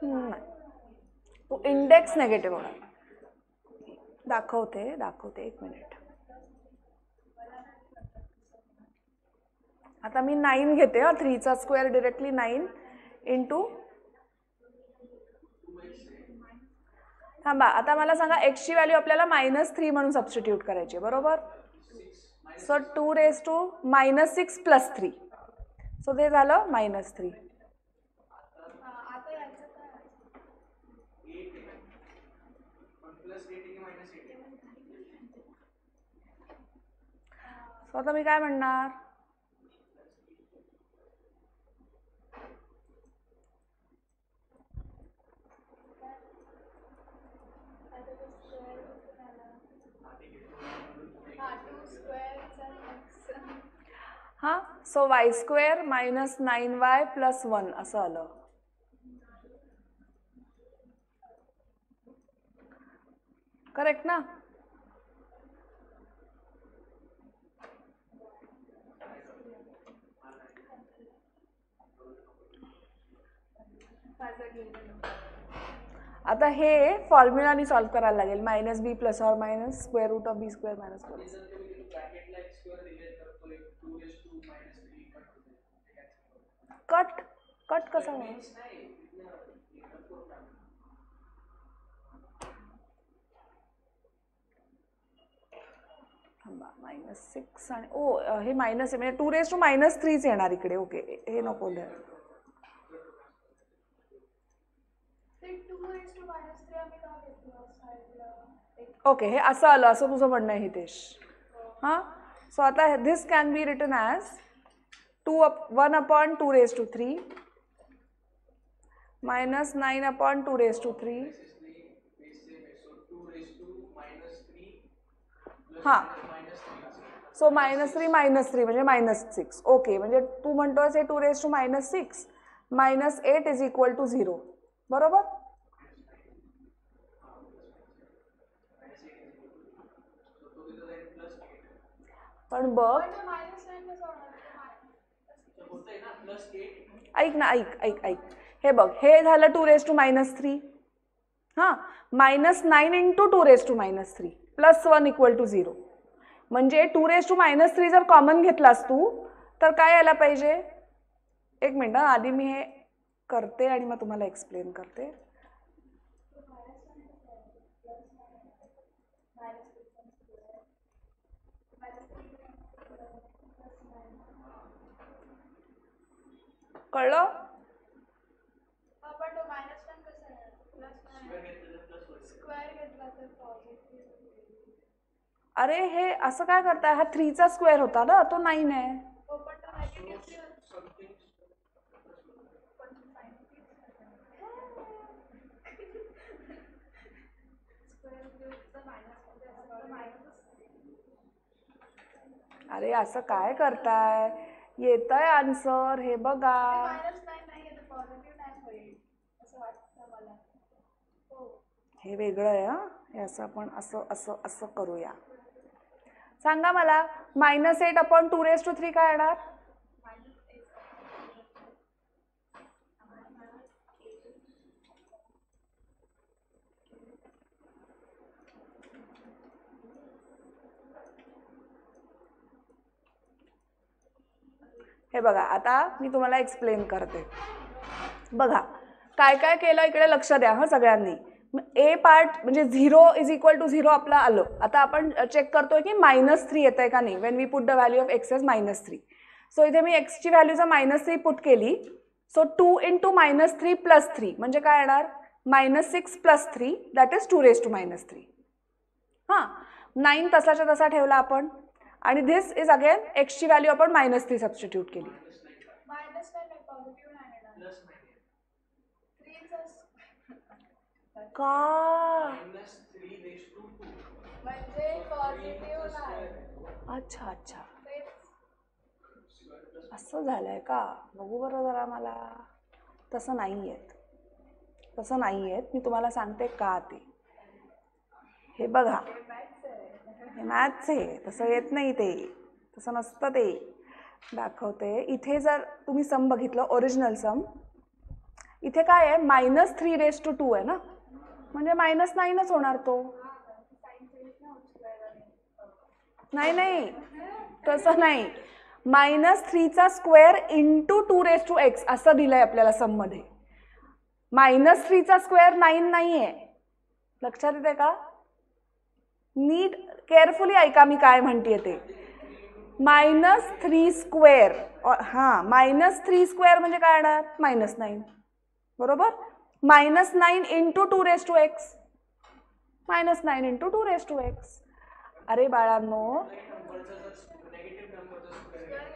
होणार.
तो इंडेक्स नेगेटिव्ह होणार. दाखवते एक मिनिट. आता मी 9 घेते. 3चा स्क्वेअर डिरेक्टली 9 इंटू, थांबा, आता मला सांगा एक्सची व्हॅल्यू आपल्याला -3 म्हणून सबस्टिट्यूट करायची, बरोबर. सो 2 raised to -6 + 3, सो ते झालं -3. सो आता मी काय म्हणणार, हां, सो y² - 9y + 1 असं आलं. करेक्ट ना. आता हे फॉर्म्युलानी सॉल्व्ह करायला लागेल. -b ± √(b² - 4). कट कसा होणार. -6 आणि हे मायनस आहे, म्हणजे 2 raised to -3 येणार इकडे. ओके, हे नको द्या. ओके, हे असं आलं, असं तुझं म्हणणं आहे हितेश. हां, सो आता this can be written as 1/2 raised to 3 -9/2 raised to 3. हां, सो -3 म्हणजे -6. ओके, म्हणजे तू म्हणतोस हे 2 raised to -6 -8 = 0, बरोबर. पण बघ, ऐक ना, ऐक, हे बघ, हे झालं 2 raised to -3. हां, -9 × 2 raised to -3 + 1 = 0. म्हणजे 2 raised to -3 जर कॉमन घेतलास तू तर काय यायला पाहिजे. एक मिनिट, आधी मी हे करते आणि मग तुम्हाला एक्सप्लेन करते. कळलं. अरे हे असं काय करताय, हा 3चा स्क्वेअर होता ना, तो 9 आहे. अरे असं काय करताय, येतंय आन्सर, हे बघा. हे वेगळं आहे. हे असं आपण असं करूया. सांगा मला, -8/2 raised to 3 काय येणार. हे बघा, आता मी तुम्हाला एक्सप्लेन करते. बघा काय काय केलं इकडे लक्ष द्या हा सगळ्यांनी. ए पार्ट म्हणजे 0 = 0 आपलं आलं. आता आपण चेक करतोय की -3 येत आहे का नाही. When we put the value of x as -3. So इथे मी एक्सची व्हॅल्यू जर -3 पुट केली, सो 2 × -3 + 3 म्हणजे काय येणार, -6 + 3 दॅट इज 2 raised to -3. हां, 9 तसाच्या तसा ठेवला आपण आणि धिस इज अगेन एक्सची व्हॅल्यू आपण -3 सबस्टिट्यूट केली. का अच्छा, असं झालंय का. बघू बरं जरा मला. तसं नाही आहेत, मी तुम्हाला सांगते का ते. हे बघा, हे मॅथ्स आहे, तसं येत नाही ते, तसं नसतं ते. दाखवते इथे. जर तुम्ही सम बघितलं ओरिजिनल सम, इथे काय आहे -3⁻² आहे ना, म्हणजे -9च होणार तो. नाही तसं नाही, -3² × 2⁻x असं दिलंय आपल्याला सम मध्ये. -3² 9 नाही आहे, लक्षात येते का? नीट केअरफुली ऐका मी काय म्हणतेय ते. -3², हां -3² म्हणजे काय येणार -9, बरोबर. -9 × 2⁻x, -9 × 2⁻x. अरे बाळांनो,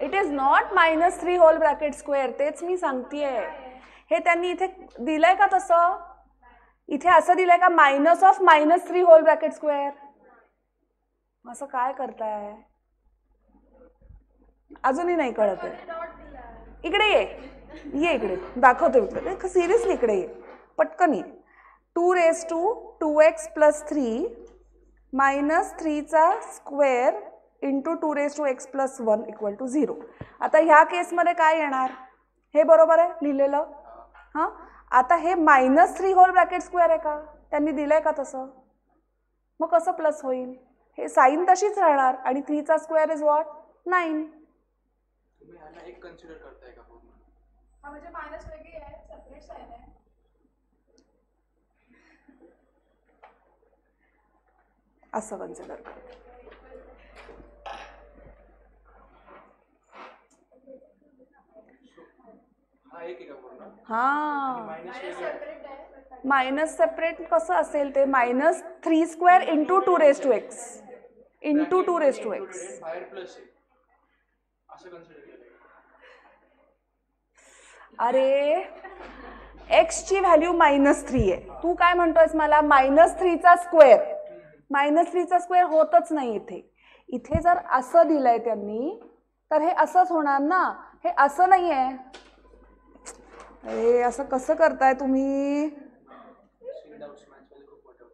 इट इज नॉट -3² तेच मी सांगतेय. हे त्यांनी इथे दिलंय का तसं? इथे असं दिलंय का -3² असं काय करताय? अजूनही नाही कळत आहे. इकडे ये इकडे दाखवते मी, सिरियसली इकडे ये, पटकन ये. 2⁻2x + 3 -3² × 2⁻x + 1 = 0. आता ह्या केसमध्ये काय येणार? हे बरोबर आहे लिहिलेलं. हां, आता हे -3² आहे का? त्यांनी दिलंय का तसं? मग कसं प्लस होईल? हे साईन तशीच राहणार आणि 3² इज व्हॉट 9.
तुम्ही ह्याला एक कन्सिडर करताय का पूर्ण?
हा म्हणजे मायनस वेगळी आहे, सेपरेट साइन आहे. असं कन्सिडर करते.
हा एक आहे का पूर्ण?
हां,
मायनस
सेपरेट कसं असेल ते? -3² × 2⁻x × 2⁻x.
बाहेर प्लस आहे असं कन्सिडर केलं.
अरे x ची व्हॅल्यू -3 आहे, तू काय म्हणतोयस मला -3² -3² होतच नाही इथे. इथे जर असं दिलंय त्यांनी तर हे असंच होणार ना, हे असं नाही आहे. अरे असं कसं करताय तुम्ही?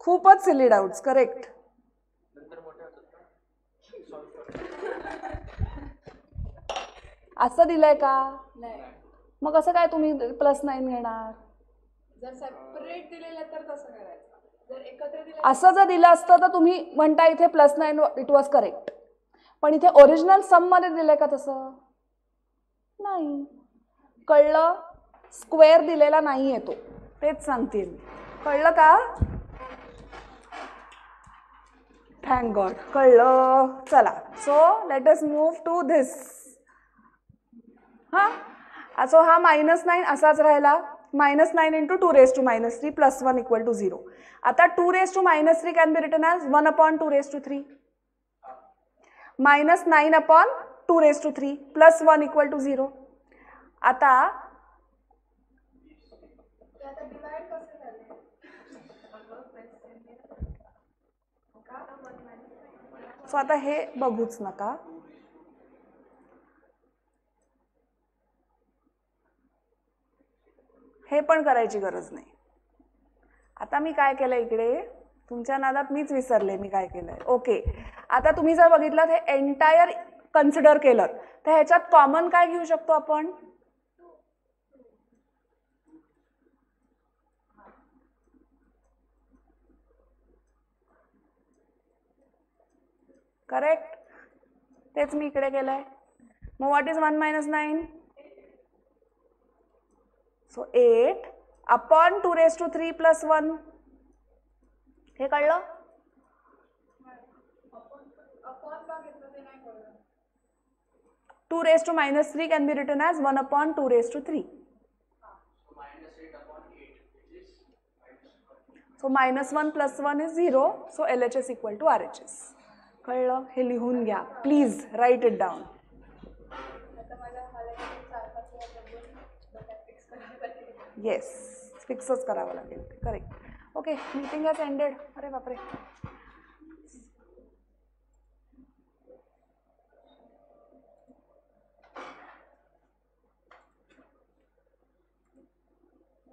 खूपच सिली डाउट्स. करेक्ट. असं दिलंय का? मग कसं काय तुम्ही +9 घेणार?
जर सेपरेट दिलेलं तर कसं करायचं? जर एकत्र दिलं
असं जर दिलं असतं तर तुम्ही म्हणता इथे +9 इट वॉज करेक्ट. पण इथे ओरिजिनल सम मध्ये दिलंय का तसं? नाही. कळलं? स्क्वेअर दिलेला नाही आहे तो, तेच सांगते मी. कळलं का? थँक गॉड कळलं. चला, so let us move to this. हां, सो हा -9 असाच राहिला. -9 × 2⁻³ + 1 = 0. आता 2⁻³ कॅन बी रिटन ॲज 1/2⁻³ -9/2⁻³ + 1 = 0. आता
डिवाइड कसं झालं?
सो आता हे बघूच नका. हे पण करायची गरज नाही. आता मी काय केलं इकडे, तुमच्या नादात मीच विसरले मी काय केलंय. ओके, आता तुम्ही जर बघितलं हे एंटायर कन्सिडर केलं तर ह्याच्यात कॉमन काय घेऊ शकतो आपण? करेक्ट, तेच मी इकडे केलंय. मग व्हॉट इज 1 - 9? सो 8/2⁻³ + 1. हे कळलं?
अपॉन का घेतलं ते नाही कळलं.
2⁻³ can be written as 1/2⁻³. So -1 + 1 is 0. So LHS = RHS. कळलं? हे लिहून घ्या प्लीज, राईट इट डाऊन.
आता मला हालाकी 4-5 वेळा बघून फिक्स करावं लागेल.
येस, फिक्सच करावं लागेल. Correct. Okay, meeting has ended. अरे बापरे.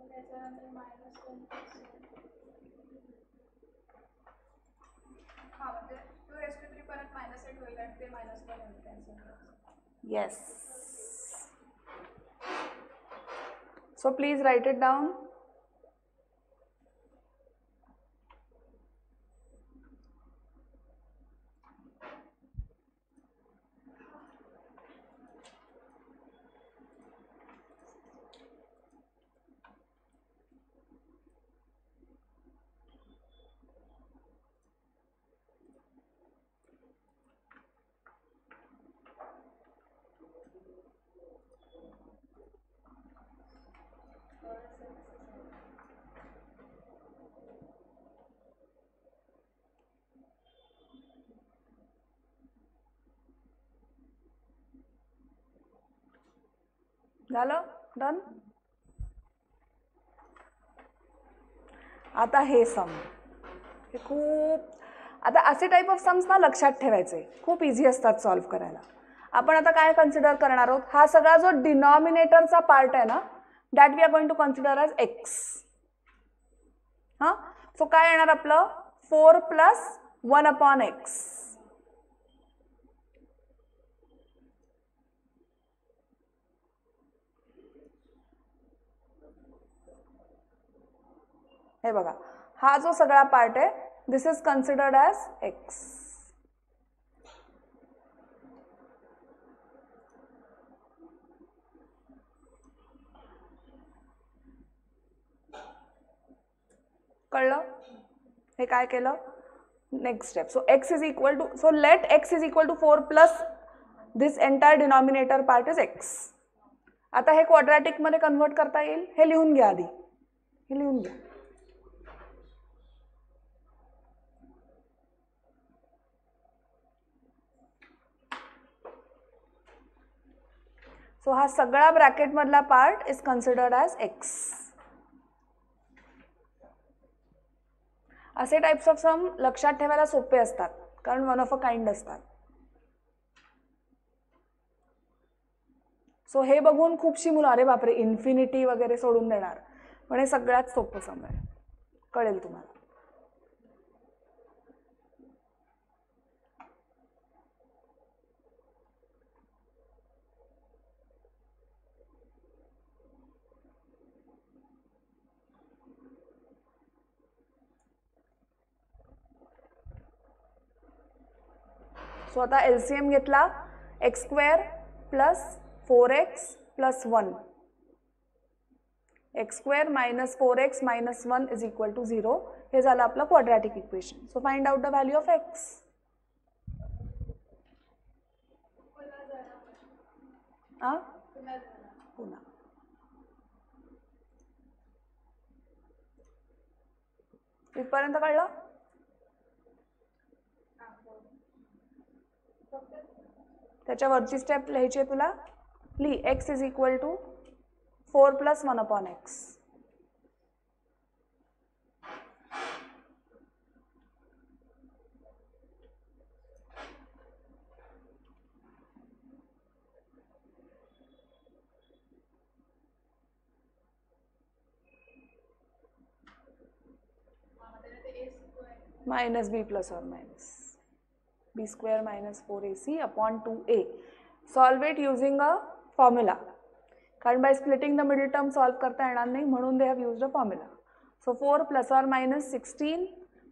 त्याच्यानंतर -1 हां म्हणजे 2 to 3 परत -8 होईल आणि ते -1 होईल cancel.
Yes. So please write it down. झालं डन. आता हे सम हे खूप, आता असे टाईप ऑफ सम्स ना लक्षात ठेवायचे, खूप इझी असतात सॉल्व्ह करायला. आपण आता काय कन्सिडर करणार आहोत, हा सगळा जो डिनॉमिनेटरचा पार्ट आहे ना, that we are going to consider as x. हां, सो काय येणार आपलं 4 + 1/x. हे बघा, हा जो सगळा पार्ट आहे, this is considered as x. कळलं? हे काय केलं, next step. So x is equal to, so let x is equal to 4 plus this entire denominator part is x. आता हे क्वाड्रॅटिक मध्ये कन्वर्ट करता येईल, हे लिहून घ्या आधी, हे लिहून घ्या. सो हा सगळा ब्रॅकेट मधला part is considered as x. असे टाइप्स ऑफ सम लक्षात ठेवायला सोपे असतात, कारण वन ऑफ अ काइंड असतात. सो हे बघून खूपशी मुलं अरे बापरे इन्फिनिटी वगैरे सोडून देणार, पण हे सगळ्यात सोपं सम आहे, कळेल तुम्हाला. सो आता एलसीएम घेतला, x² + 4x + 1. x² - 4x - 1 is equal to 0. हे झालं आपलं quadratic equation. So find out the value of x. पुन्हा इथपर्यंत कळलं? त्याच्यावरची स्टेप लिहायची आहे तुला. लिही x is equal to 4 + 1/x. -b + or - b² - 4ac upon 2a. Solve it using a formula. कारण by splitting the middle term solve करता येणार नाही, म्हणून they have used a formula. So 4 ± -16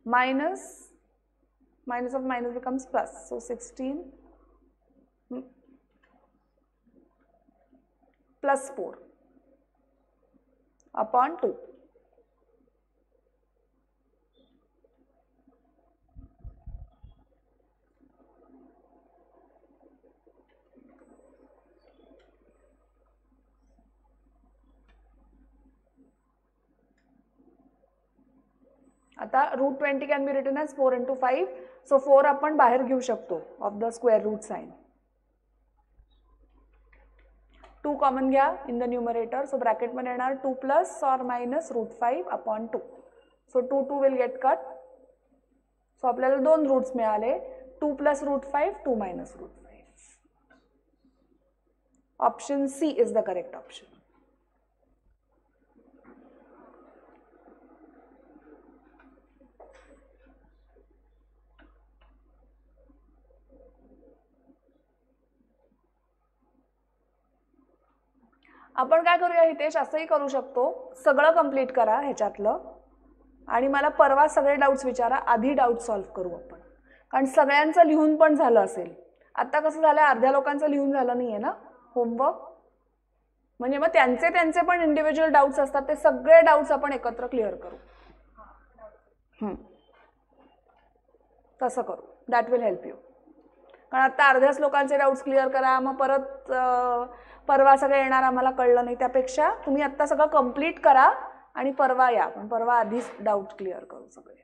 minus of minus becomes plus. So 16 plus 4 upon 2. आता √20 can be written as 4 into 5. So 4 आपण बाहेर घेऊ शकतो of the square root sign. 2 common घ्या in the numerator. So bracket मध्ये येणार 2 plus or minus √5 upon 2. So 2 will get cut. So आपल्याला दोन रूट्स मिळाले, 2 plus √5, 2 minus √5. Option C is the correct option. आपण काय करूया हितेश, असंही करू शकतो, सगळं कंप्लीट करा ह्याच्यातलं आणि मला परवा सगळे डाऊट्स विचारा, आधी डाऊट सॉल्व्ह करू आपण, कारण सगळ्यांचं लिहून पण झालं असेल. आता कसं झालं, अर्ध्या लोकांचं लिहून झालं नाहीये ना होमवर्क, म्हणजे मग त्यांचे त्यांचे पण इंडिव्हिज्युअल डाऊट्स असतात, ते सगळे डाऊट्स आपण एकत्र क्लिअर करू. तसं करू, दॅट विल हेल्प यू. कारण आता अर्ध्याच लोकांचे डाऊट्स क्लिअर करा, मग परत परवा सगळं येणार आम्हाला कळलं नाही, त्यापेक्षा तुम्ही आत्ता सगळं कंप्लीट करा आणि परवा या, पण परवा आधीच डाऊट क्लिअर करू सगळे.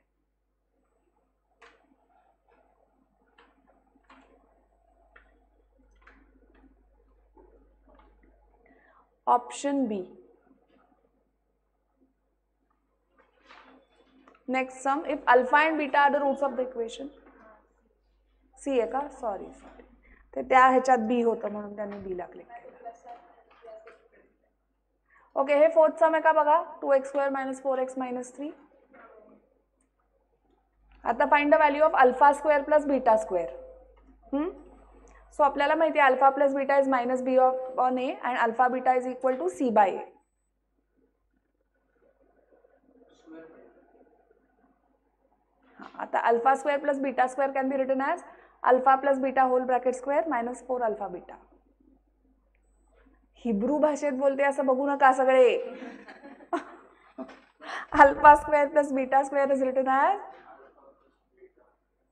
Option b. Next sum, if alpha and beta are the roots of the equation. C आहे का, सॉरी ते त्या ह्याच्यात बी होतं म्हणून त्यांनी बी ला क्लिक केलं. ओके, हे फोर्थ सम आहे का बघा, 2x² - 4x - 3. आता find the value of α² plus β². So आपल्याला माहिती आहे alpha plus beta is -b on a and alpha beta is equal to c by a. आता α² plus β² can be written as alpha plus beta whole bracket square minus 4 alpha beta. Hebrew भाषेत बोलते असं बघू नका सगळे. α² plus β² is written as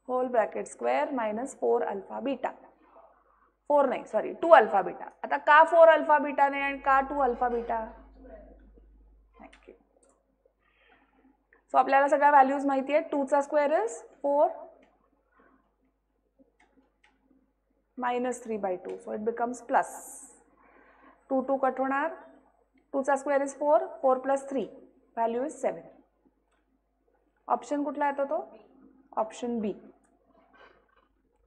whole bracket square minus 4 alpha beta. 4 नाही, sorry 2 alpha beta. आता का 4 अल्फा बीटा नाही आणि का 2 अल्फा बीटा? थँक्यू. सो आपल्याला सगळ्या व्हॅल्यूज माहिती आहे. 2चा square is 4 minus 3/2, so it becomes plus 2 cut होणार. 2चा square is 4, 4 plus 3, value is 7. Option कुठला येतो तो? Option B.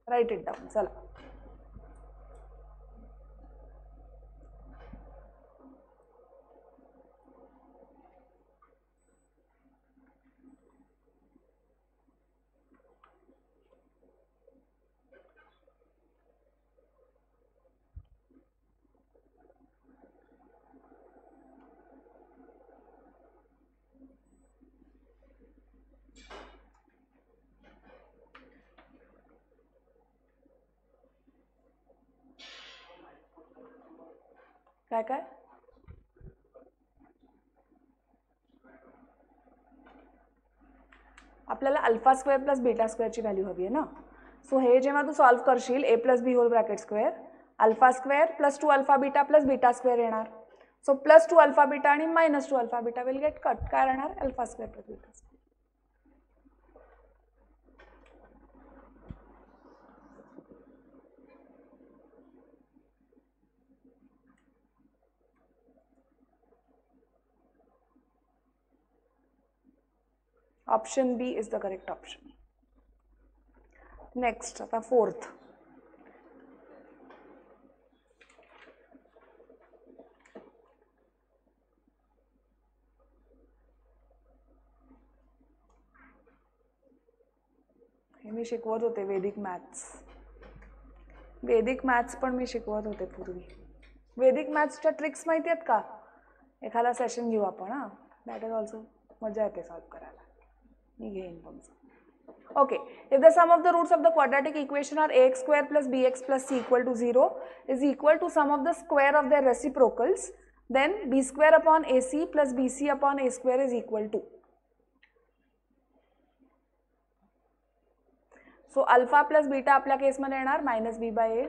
Write it down. चला, काय काय आपल्याला α² प्लस β² ची व्हॅल्यू हवी आहे ना. सो हे जेव्हा तू सॉल्व्ह करशील a plus B whole bracket square α² plus 2 alpha beta plus β² येणार. सो प्लस 2 अल्फा बीटा आणि minus 2 alpha beta will get cut. काय राहणार? α² plus β². Option B is the correct option. Next, आता फोर्थ. हे मी शिकवत होते वेदिक मॅथ्स. वेदिक मॅथ्स पण मी शिकवत होते पूर्वी. वेदिक मॅथ्सच्या ट्रिक्स माहिती आहेत का? एखादा सेशन घेऊ आपण. हां, दॅट इज ऑल्सो मजा येते सॉल्व्ह करायला. मी घेईन तुमचं. Okay, if the sum of the roots of the quadratic equation are ax² plus bx plus c equal to 0 is equal to sum of the square of their reciprocals, then b² upon ac plus bc upon a² is equal to. So alpha plus beta आपल्या केसमध्ये येणार -b by a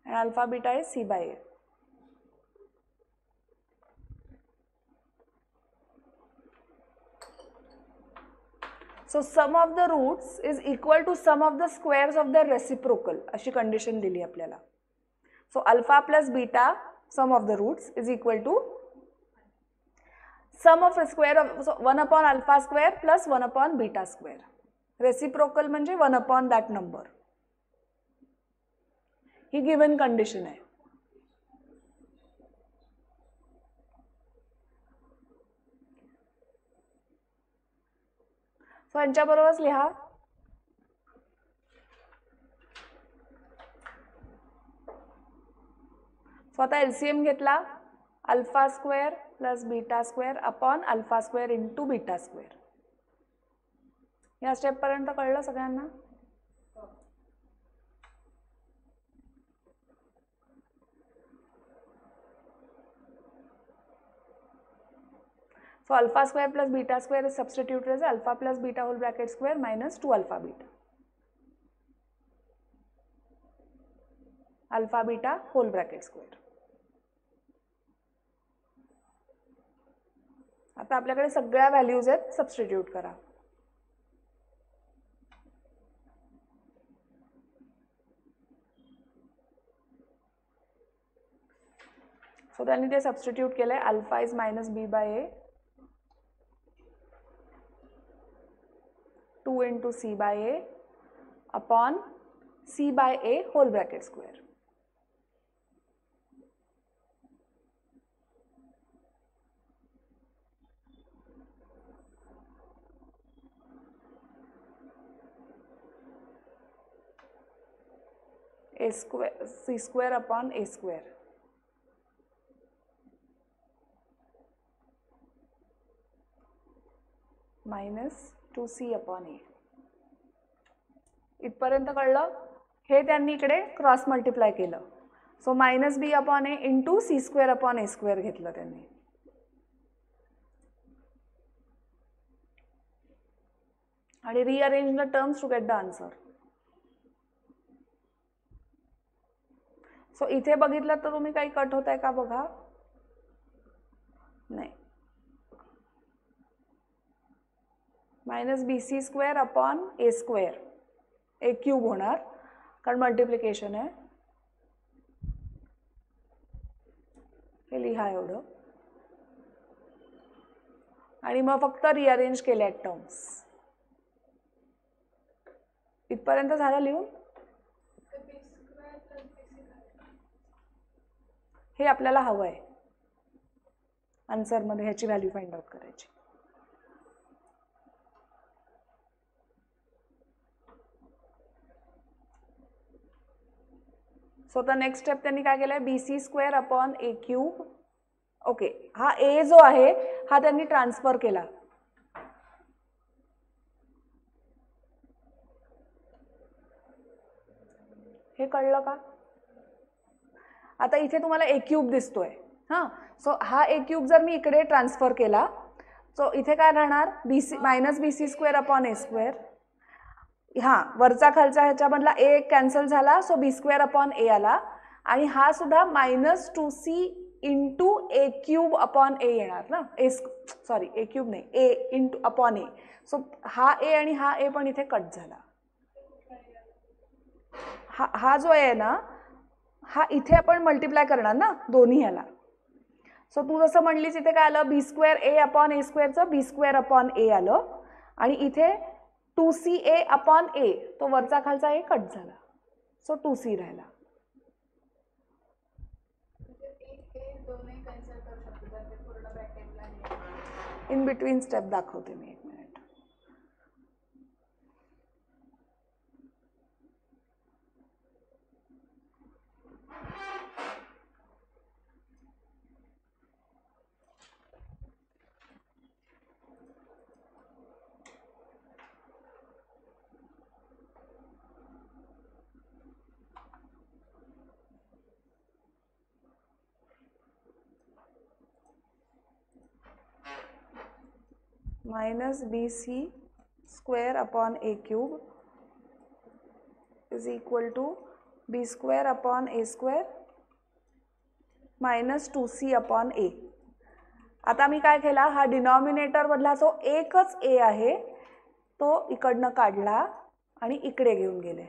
and alpha beta is c by a. So sum of the roots is equal to sum of the squares of their reciprocal, अशी condition दिली आपल्याला. So alpha plus beta sum of the roots is equal to sum of the square of 1 upon alpha square plus 1 upon beta square. Reciprocal म्हणजे 1 upon that number. He given condition आहे. So यांच्याबरोबरच लिहा. So आता LCM घेतला alpha square plus beta square upon alpha square into beta square. या स्टेपपर्यंत कळलं सगळ्यांना? So alpha square plus beta square is substituted as alpha plus beta whole bracket square minus 2 alpha beta. Alpha beta whole bracket square. आता आपल्याकडे सगळ्या values आहेत, substitute करा. So त्यांनी ते सबस्टिट्यूट केलंय. Alpha is minus b by a 2 into c by a upon c by a whole bracket square. A square c square upon a square. Minus 2c upon a. इथपर्यंत कळलं? हे त्यांनी इकडे cross multiply केलं. So minus b upon a into c square upon a square घेतलं त्यांनी. आणि rearrange the terms to get the answer. So इथे बघितलं तर तुम्ही काही कट होत आहे का बघा. नाही. Minus b c square upon a square a cube होणार कारण मल्टिप्लिकेशन आहे. हे लिहा एवढं. आणि मग फक्त रिअरेंज केल्या टर्म्स. इथपर्यंत झालं लिहून? हे आपल्याला हवं आहे आन्सरमध्ये, ह्याची व्हॅल्यू फाइंड आउट करायची. सो द नेक्स्ट स्टेप त्यांनी काय केलंय, बी c square upon a cube. Okay, हा ए जो आहे हा त्यांनी ट्रान्सफर केला. हे कळलं का? आता इथे तुम्हाला ए क्यूब दिसतोय. हां, सो हा ए क्यूब जर मी इकडे ट्रान्सफर केला सो इथे काय राहणार, b c minus b c square upon a square. हां, वरचा खालचा ह्याच्यामधला ए कॅन्सल झाला so b square upon a आला. आणि हा सुद्धा minus 2c into a cube upon a येणार ना. सॉरी ए क्यूब नाही, a into upon a. So हा ए आणि हा ए पण इथे कट झाला. हा जो आहे ना हा इथे आपण मल्टिप्लाय करणार ना दोन्ही ह्याला. सो तू जसं म्हणलीस इथे काय आलं, बी स्क्वेअर ए अपॉन ए स्क्वेअरचं बी स्क्वेअर अपॉन ए आलं. आणि इथे 2ca अपॉन ए, तो वरचा खालचा ए कट झाला सो 2c राहिला. इन बिटवीन स्टेप दाखवते मी, एक minute. Minus b c square upon a cube is equal to b square upon a square minus 2c upon a. आता मी काय केला, हा डिनॉमिनेटर मधला जो एकच ए आहे तो इकडनं काढला आणि इकडे घेऊन गेले.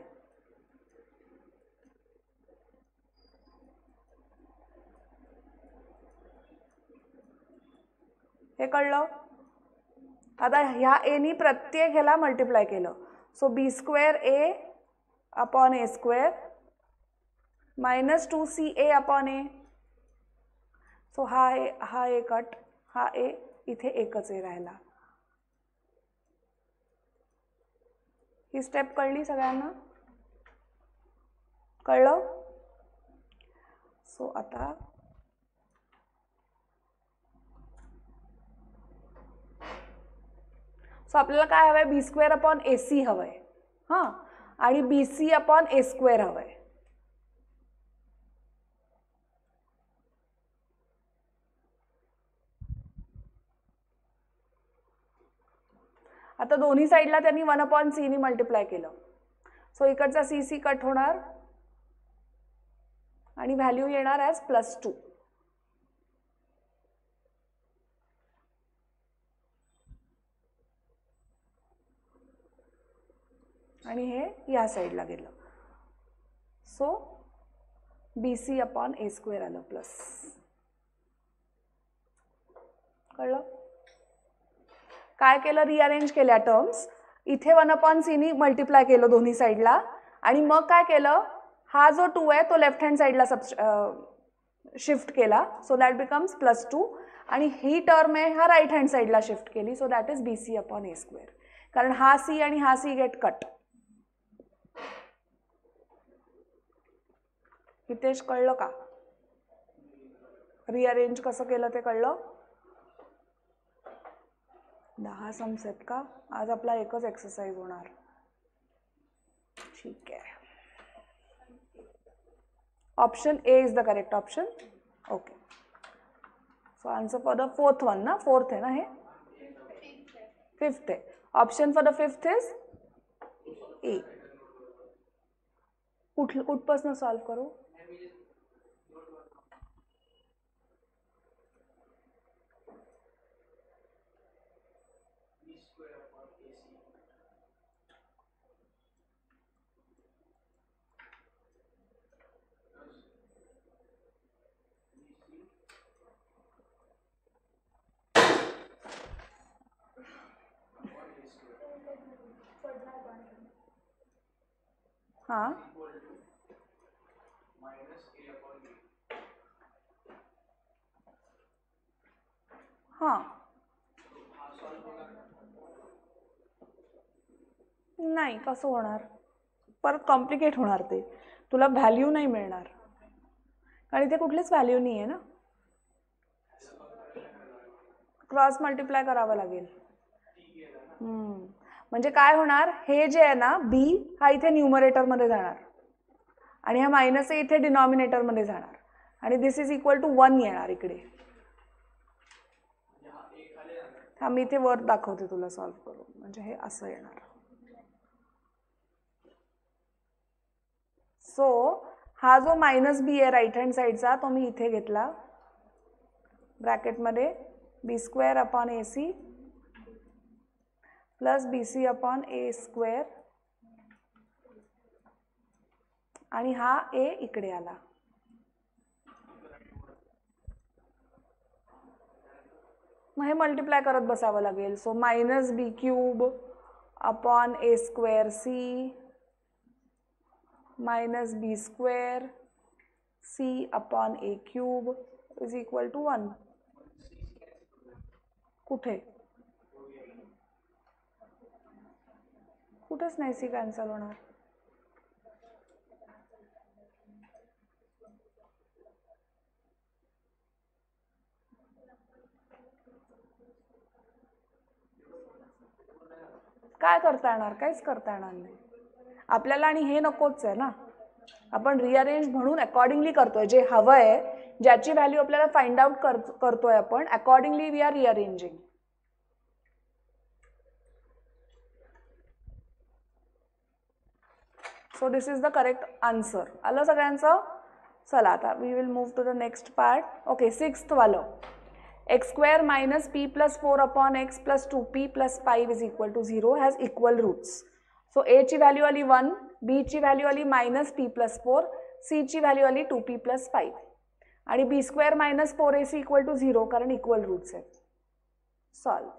हे कळलं? आता ह्या एनी प्रत्येक ह्याला मल्टिप्लाय केलं. So b square A upon a square minus 2ca upon a. So हा ए कट, हा ए इथे एकच ए राहिला. ही स्टेप कळली सगळ्यांना? कळलं? सो आता सो आपल्याला काय हवं आहे, बी स्क्वेअर अपॉन ए सी हवं आहे हां, आणि बी सी अपॉन ए स्क्वेअर हवं आहे. आता दोन्ही साईडला त्यांनी 1/c नी मल्टिप्लाय केलं. सो इकडचा सी सी कट होणार आणि व्हॅल्यू येणार ॲज +2. आणि हे या साईडला गेलं. So B c upon a square आलं प्लस. कळलं? काय केलं, रिअरेंज केल्या टर्म्स. इथे 1/c नी मल्टिप्लाय केलं दोन्ही साईडला आणि मग काय केलं, हा जो 2 आहे तो लेफ्ट हँड साईडला शिफ्ट केला. सो दॅट बिकम्स +2 आणि ही टर्म आहे हा राईट हँड साईडला शिफ्ट केली. So that is b c upon a square. कारण हा सी आणि हा सी गेट कट. हितेश कळलं का? रिअरेंज कसं केलं ते कळलं? 10 सम्स आहेत का? आज आपला एकच एक्सरसाइज होणार. ठीक आहे. Option A is the correct option. Okay. So answer for the 4th one ना, 4th आहे ना हे, 5th आहे. Option for the 5th is A. कुठपासून सॉल्व करू? हां हां नाही, कसं होणार? परत कॉम्प्लिकेट होणार ते. तुला व्हॅल्यू नाही मिळणार कारण इथे कुठलीच व्हॅल्यू नाही आहे ना. क्रॉस मल्टिप्लाय करावं लागेल. म्हणजे काय होणार, हे जे आहे ना बी हा इथे न्यूमरेटरमध्ये जाणार आणि हा मायनस ए इथे डिनॉमिनेटरमध्ये जाणार आणि दिस इज इक्वल टू 1 येणार इकडे. हा मी इथे वर दाखवते तुला सॉल्व करून. म्हणजे हे असं येणार. सो हा जो -b आहे राईट हँड साईडचा तो मी इथे घेतला ब्रॅकेटमध्ये, b square upon a c plus b c upon a square आणि हा ए इकडे आला. मग हे मल्टिप्लाय करत बसावं लागेल. So -b³ upon a square c minus b square c upon a³ is equal to 1. कुठे? कुठेच नाही सी कॅन्सल होणार. काय करता येणार? काहीच करता येणार नाही आपल्याला. आणि हे नकोच आहे ना. आपण रिअरेंज म्हणून अकॉर्डिंगली करतोय. जे हवं आहे, ज्याची व्हॅल्यू आपल्याला फाइंड आउट करतोय आपण, accordingly we are rearranging. So this is the correct answer. आलं सगळ्यांचं? चला आता we will move to the next part. Okay, 6th वालं. x² minus p plus 4 upon x plus 2p plus 5 is equal to 0 has equal roots. So a ची value आली 1, b ची value आली -p plus 4, c ची value आली 2p plus 5 आणि b² minus 4ac equal to 0 कारण equal roots आहेत. Solve.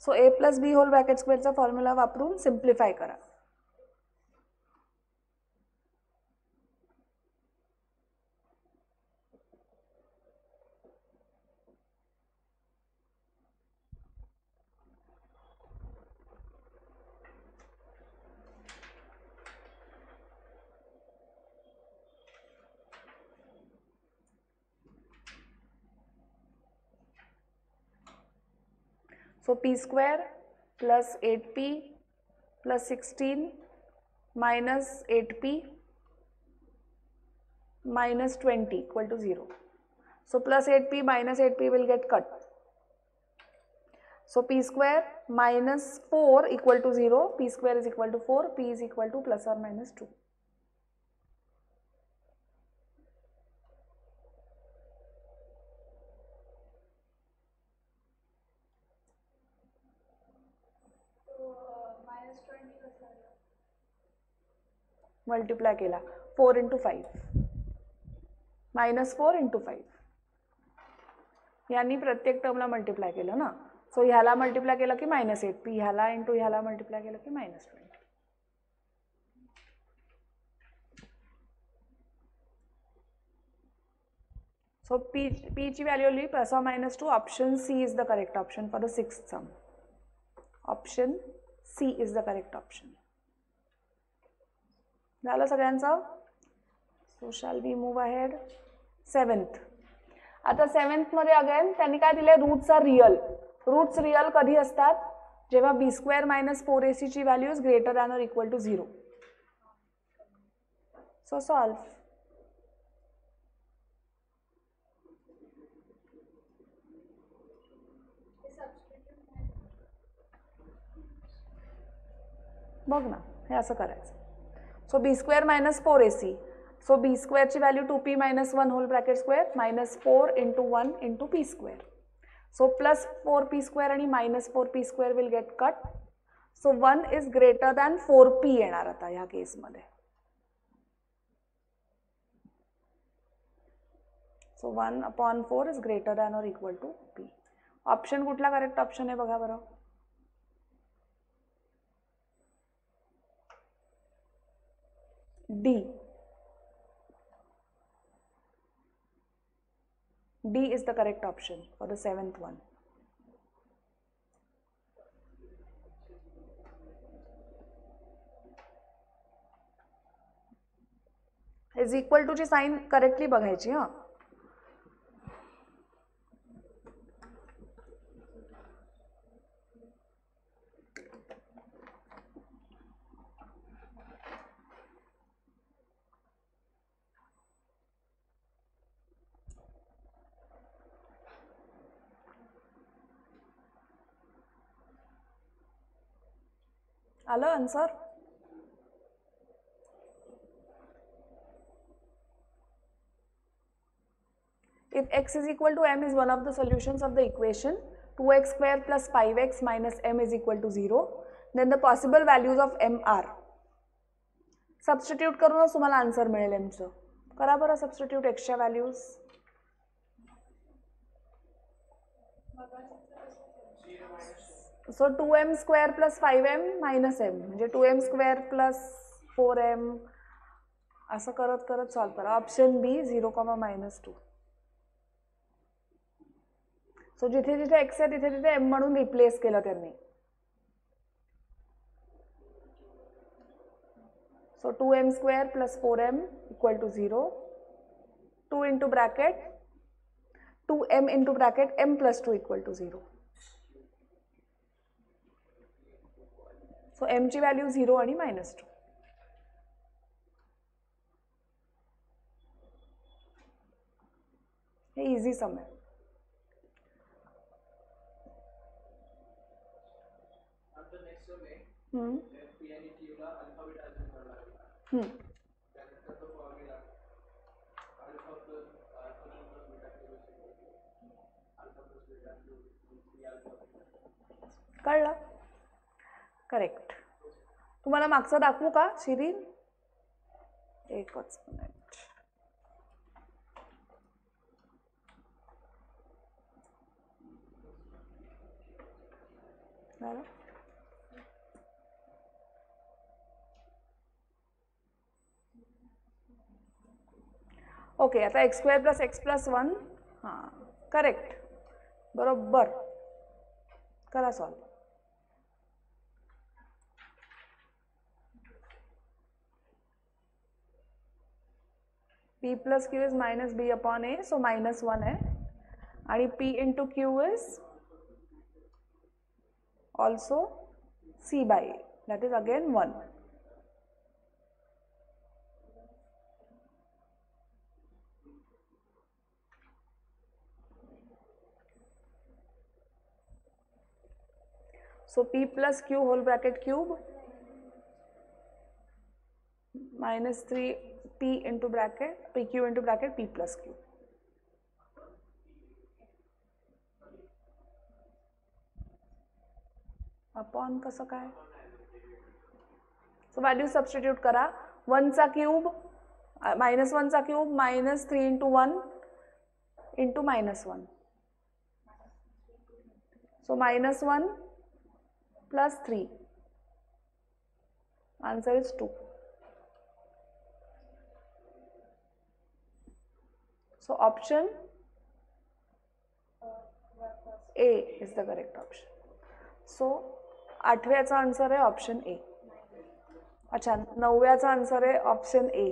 So ए plus बी whole bracket स्क्वेअरचा फॉर्म्युला वापरून सिम्प्लिफाय करा. So p square plus 8p plus 16 minus 8p minus 20 equal to 0. So plus 8p minus 8p will get cut. So p square minus 4 equal to 0, p square is equal to 4, p is equal to plus or minus 2. Multiply केला 4 into 5 minus 4 into 5 यांनी प्रत्येक टर्मला multiply केलं ना. So ह्याला multiply केलं की -8p, ह्याला into ह्याला मल्टिप्लाय केलं की -20. सो p ची व्हॅल्यू लिही plus or minus 2. Option C is the correct option for the 6th sum. Option C is the correct option. झालं सगळ्यांचं. So shall we move ahead. 7th. आता 7th मध्ये again त्यांनी काय दिले, roots are real. Roots real कधी असतात, जेव्हा बी स्क्वेअर मायनस 4ac ची value is greater than or equal to 0. So solve. बघ ना, हे असं करायचं. So b square minus 4ac. So b स्क्वेअरची value 2p minus 1 whole bracket square minus 4 into 1 into p square. So plus 4p square आणि minus 4p square will get cut. So 1 is greater than 4p येणार आता ह्या केसमध्ये. So 1/4 is greater than or equal to p. Option कुठला correct option आहे बघा बरं. D. D is the correct option for the 7th one. Is equal to ची sign correctly बघायची हा. आलं answer. If x is equal to m is one of the solutions of the equation 2x square plus 5x minus m is equal to 0, then the possible values of m are. Substitute करूनच तुम्हाला answer मिळेल एमचं. करा बरं substitute एक्सच्या values. So 2m square plus 5m minus m म्हणजे 2m square plus 4m असं करत करत सॉल्व करा. ऑप्शन बी 0,-2. सो जिथे जिथे x आहे तिथे तिथे m म्हणून रिप्लेस केलं त्यांनी. So 2m square plus 4m equal to 0. 2 into bracket 2m into bracket m plus 2 equal to 0. So m ची व्हॅल्यू 0 आणि -2. हे इझी सम आहे. कळलं. करेक्ट. तुम्हाला मागचं दाखवू का शिरीन. एकच मिनिट. झालं? ओके, आता x square plus x plus 1, हां करेक्ट, बरोबर. करा solve. p plus q is minus b upon a, so -1 आहे. आणि p into q is also c by a, that is again 1. So p plus q whole bracket cube minus 3p into bracket pq into bracket p plus q. Upon कसं काय? So value substitute करा. 1 चा cube -1 चा cube -3 into 1 into -1. So -1 plus 3. Answer is 2. So option A is the correct option. So 8व्याचा answer आहे option A. अच्छा, 9व्याचा answer आहे ऑप्शन ए.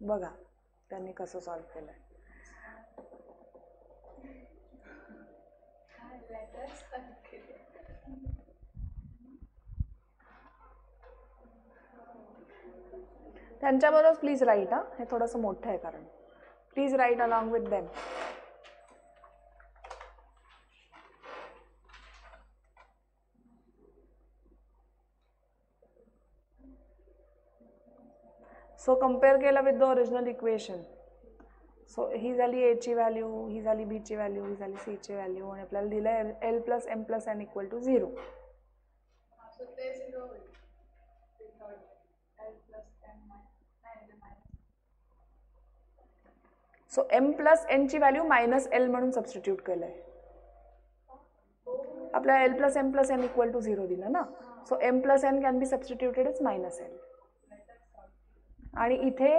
बघा त्यांनी कसं सॉल्व केलंय. त्यांच्याबरोबर प्लीज राईट. हा, हे थोडंसं मोठं आहे कारण. Please write along with them. So compare केलं with the original equation. So ही झाली ए ची व्हॅल्यू, ही झाली बी ची व्हॅल्यू, ही झाली सी ची व्हॅल्यू, आणि आपल्याला दिलं आहे L plus M plus N equal to 0. So M plus N ची व्हॅल्यू -l म्हणून सबस्टिट्यूट केलं आहे. आपल्याला L plus M plus N equal to 0 दिलं ना. So M plus N can be substituted is -l. आणि इथे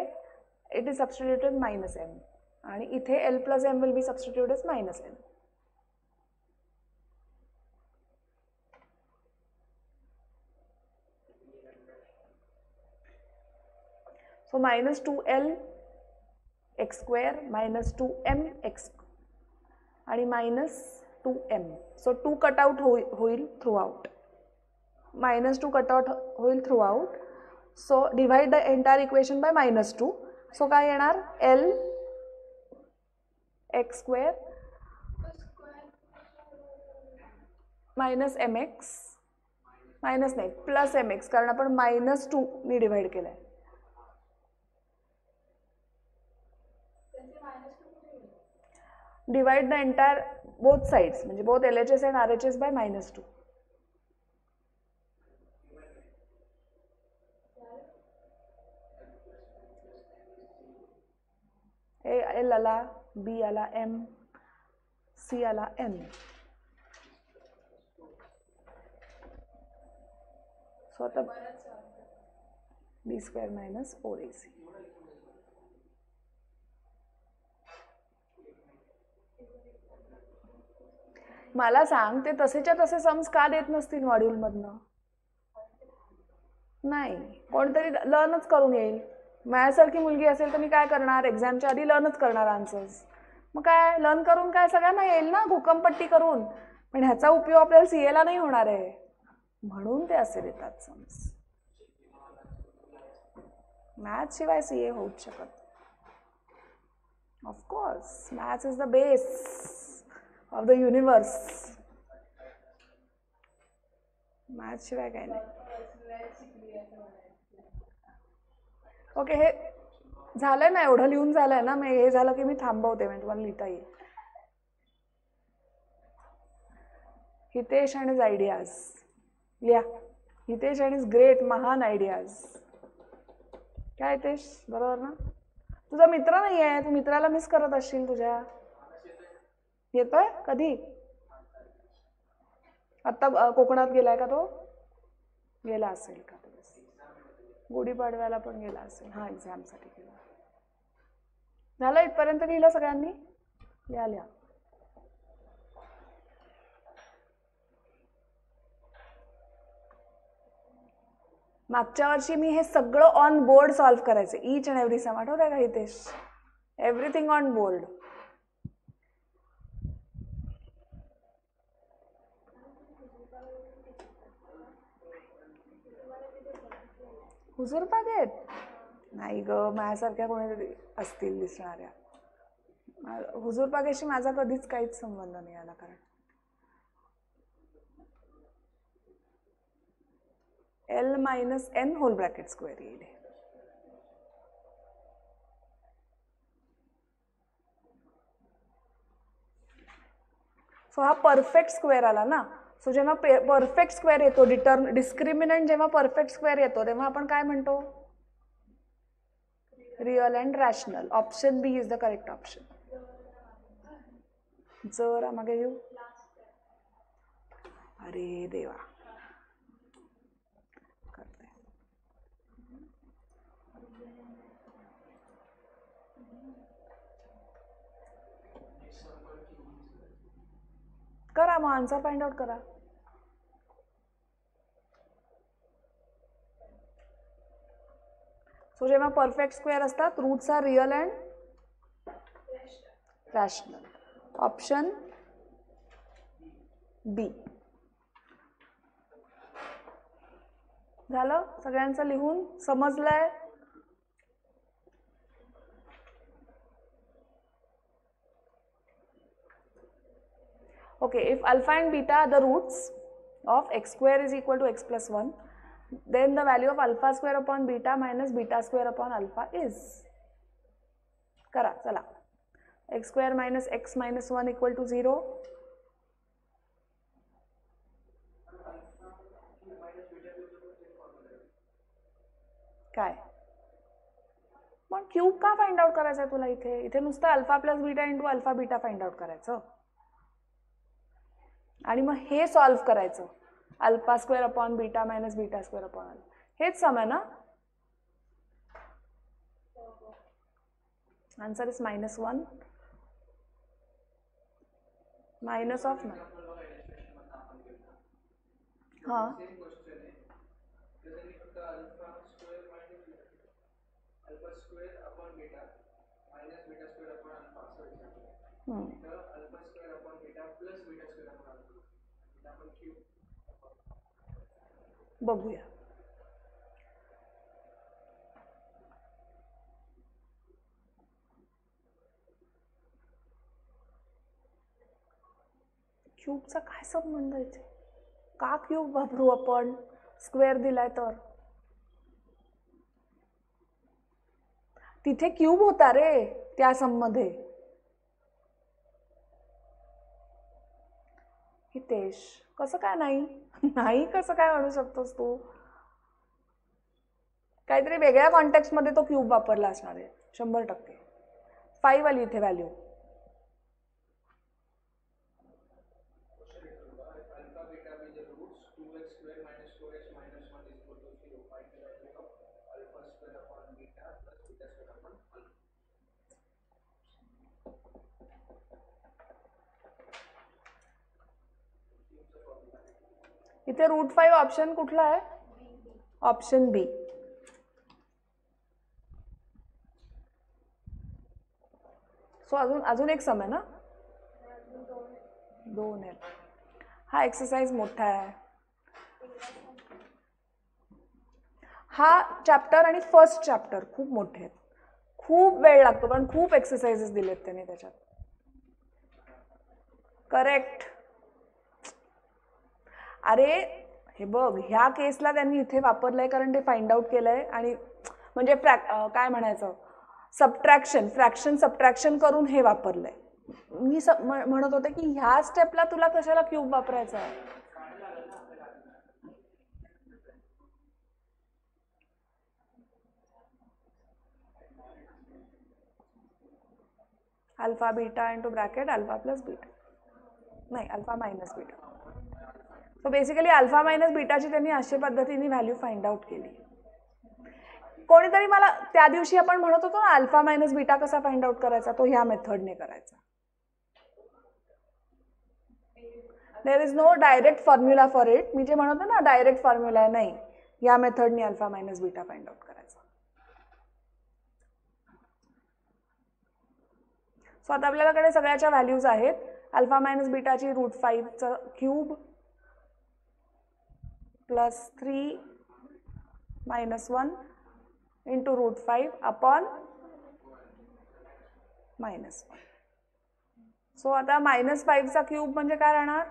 इट इज सबस्टिट्यूटेड -m. आणि इथे L plus M will be substituted is -l. So -2l x square -2m x आणि -2m. So 2 cut out होईल through out. -2 cut out होईल through out. So divide the entire equation by -2. So काय येणार? l x square -mx minus नाही plus mx, कारण आपण -2 ने divide केलंय. Divide the entire both sides, म्हणजे both LHS and RHS by -2. L आला, बी आला, एम, सी आला, एन. सो आता बी स्क्वेअर मायनस 4ac. मला सांग, ते तसेच्या तसे सम्स का देत नसतील मॉड्यूलमधनं? नाही, कोणतरी लर्नच करून येईल. माझ्यासारखी मुलगी असेल तर मी काय करणार? एक्झामच्या आधी लर्नच करणार आन्सर्स. मग काय लर्न करून काय सगळ्यांना येईल ना भूकंपट्टी करून. पण ह्याचा उपयोग आपल्याला सीएला नाही होणार आहे, म्हणून ते असे देतात सम्स. मॅथ्स शिवाय सीए होऊच शकत. Of course maths is the base of the universe. Maths शिवाय काय नाही. ओके, झालंय ना, एवढं लिहून झालंय ना, मग हे झालं की मी थांबवते, म्हणजे तुम्हाला लिहिता येईल. हितेश आणि आयडियाज लिहा. हितेश आणि ग्रेट, महान आयडियाज. काय हितेश, बरोबर ना? तुझा मित्र नाही आहे, तू मित्राला मिस करत असशील तुझ्या. येतोय कधी? आत्ता कोकणात गेलाय का तो? गेला असेल का? गुढीपाडव्याला पण गेला असेल. हा, एक्झामसाठी गेला. झालं इथपर्यंत लिहिलं सगळ्यांनी? लिहा लिहा. मागच्या वर्षी मी हे सगळं ऑन बोर्ड सॉल्व्ह करायचे, ईच अँड एव्हरी सम. आठवत आहे का हितेश? Everything on board. हुजूर बागेत नाही ग, माझ्यासारख्या कोणी असतील दिसणाऱ्या. हुजूर बागेशी माझा कधीच काहीच संबंध नाही आला. कारण L-n होल ब्रॅकेट स्क्वेअर येईल. सो हा परफेक्ट स्क्वेअर आला ना. सो जेव्हा परफेक्ट स्क्वेअर येतो, डिस्क्रिमिनंट जेव्हा परफेक्ट स्क्वेअर येतो तेव्हा आपण काय म्हणतो? Real and rational. Option B is the correct option. जरा मागे येऊ. अरे देवा, करा मग, आन्सर फाइंड आउट करा. सो जेव्हा परफेक्ट स्क्वेअर असतात, roots are real and rational. Option B. झालं सगळ्यांचं लिहून? समजलंय? Okay, if alpha and beta are the roots of x square is equal to x plus 1, then the value of alpha square upon beta minus beta square upon alpha is. करा चला. x square minus x minus 1 equal to 0. काय मग cube का find out करायचं आहे तुला? इथे नुसतं alpha plus beta into alpha beta find out करायचं आणि मग हे सॉल्व्ह करायचं. Alpha square upon beta minus beta square upon alpha, हेच सम आहे ना. आन्सर इज -1 मायनस ऑफ ना. हां बघूया. क्यूबचा काय संबंध आहे? का क्यूब वापरू आपण? स्क्वेअर दिलाय तर तिथे क्यूब होता रे त्या सम मध्ये. हितेश कसं काय नाही? नाही कसं काय म्हणू शकतोस तू? काहीतरी वेगळ्या कॉन्टेक्स्ट मध्ये तो क्यूब वापरला असणार आहे 100%. 5 आली इथे व्हॅल्यू. इथे √5 ऑप्शन कुठला आहे? ऑप्शन बी. सो अजून एक सम आहे ना. 2 आहे. हा एक्सरसाइज मोठा आहे. हा चॅप्टर आणि फर्स्ट चॅप्टर खूप मोठे आहेत. खूप वेळ लागतो पण खूप एक्सरसाइजेस दिलेत त्याने त्याच्यात. करेक्ट. अरे हे बघ, ह्या केसला त्यांनी इथे वापरलंय कारण ते फाइंड आउट केलंय आणि म्हणजे काय म्हणायचं, सबट्रॅक्शन, फ्रॅक्शन सबट्रॅक्शन करून हे वापरलंय. मी म्हणत होते की ह्या स्टेपला तुला कशाला क्यूब वापरायचा आहे. Alpha beta into bracket alpha plus beta, नाही alpha minus beta. So basically alpha minus बीटाची त्यांनी अशा पद्धतीने व्हॅल्यू फाइंड आउट केली. कोणीतरी मला त्या दिवशी आपण म्हणत होतो ना अल्फा मायनस बीटा कसा फाइंड आउट करायचा, तो ह्या मेथडने करायचा. There is no direct formula for it. मी जे म्हणतो ना डायरेक्ट फॉर्म्युला आहे, नाही, या मेथडने alpha minus beta find out करायचा. सो आता आपल्याकडे सगळ्याच्या व्हॅल्यूज आहेत. अल्फा मायनस बीटाची √5 cube plus 3 -1 into √5 upon -1. So आता -5चा क्यूब म्हणजे काय राहणार,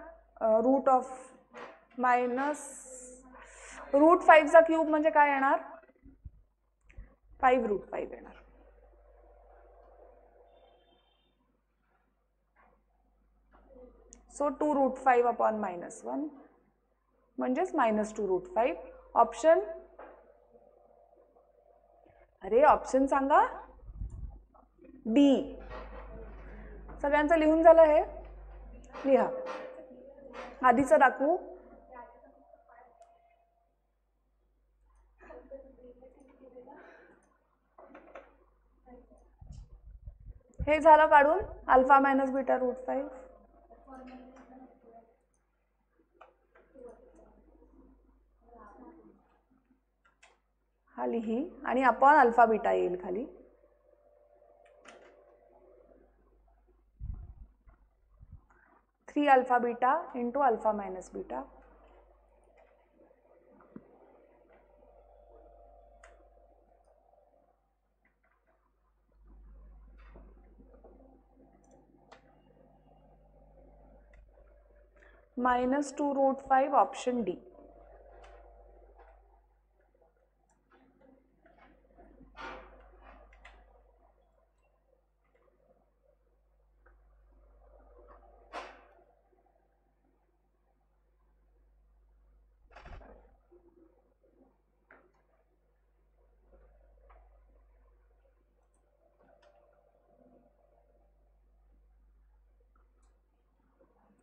√5चा क्यूब म्हणजे काय येणार, 5√5 येणार. सो 2√5 अपॉन -1 म्हणजेच -2√5. ऑप्शन, अरे ऑप्शन सांगा, डी. सगळ्यांचं लिहून झालं हे, लिहा. आधीचं दाखवू, हे झालं काढून अल्फा मायनस बीटा √5. हा लिही आणि अपॉन अल्फा बीटा येईल खाली. Three alpha beta into alpha minus beta. -2√5 option D.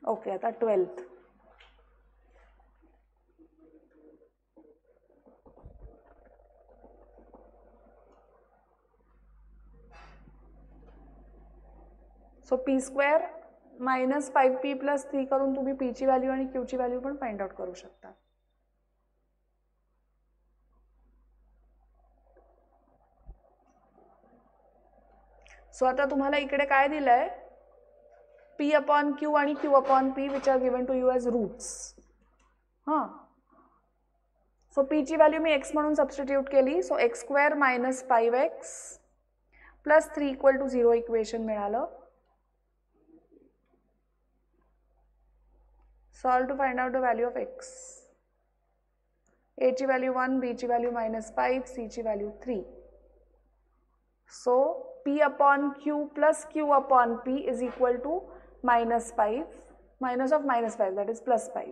Okay, आता 12th. So p square -5p + 3 करून तुम्ही p ची व्हॅल्यू आणि q ची व्हॅल्यू पण फाइंड आउट करू शकता. सो आता तुम्हाला इकडे काय दिलंय, p अपॉन q आणि q upon p which are given to you as roots. हां, सो p ची व्हॅल्यू मी x म्हणून सबस्टिट्यूट केली. सो x² - 5x + 3 = 0 इक्वेशन मिळालं. Solve to find out the value of x. A ची value 1, B ची value -5, C ची value 3. So P upon Q plus Q upon P is equal to -5, minus of -5, that is +5.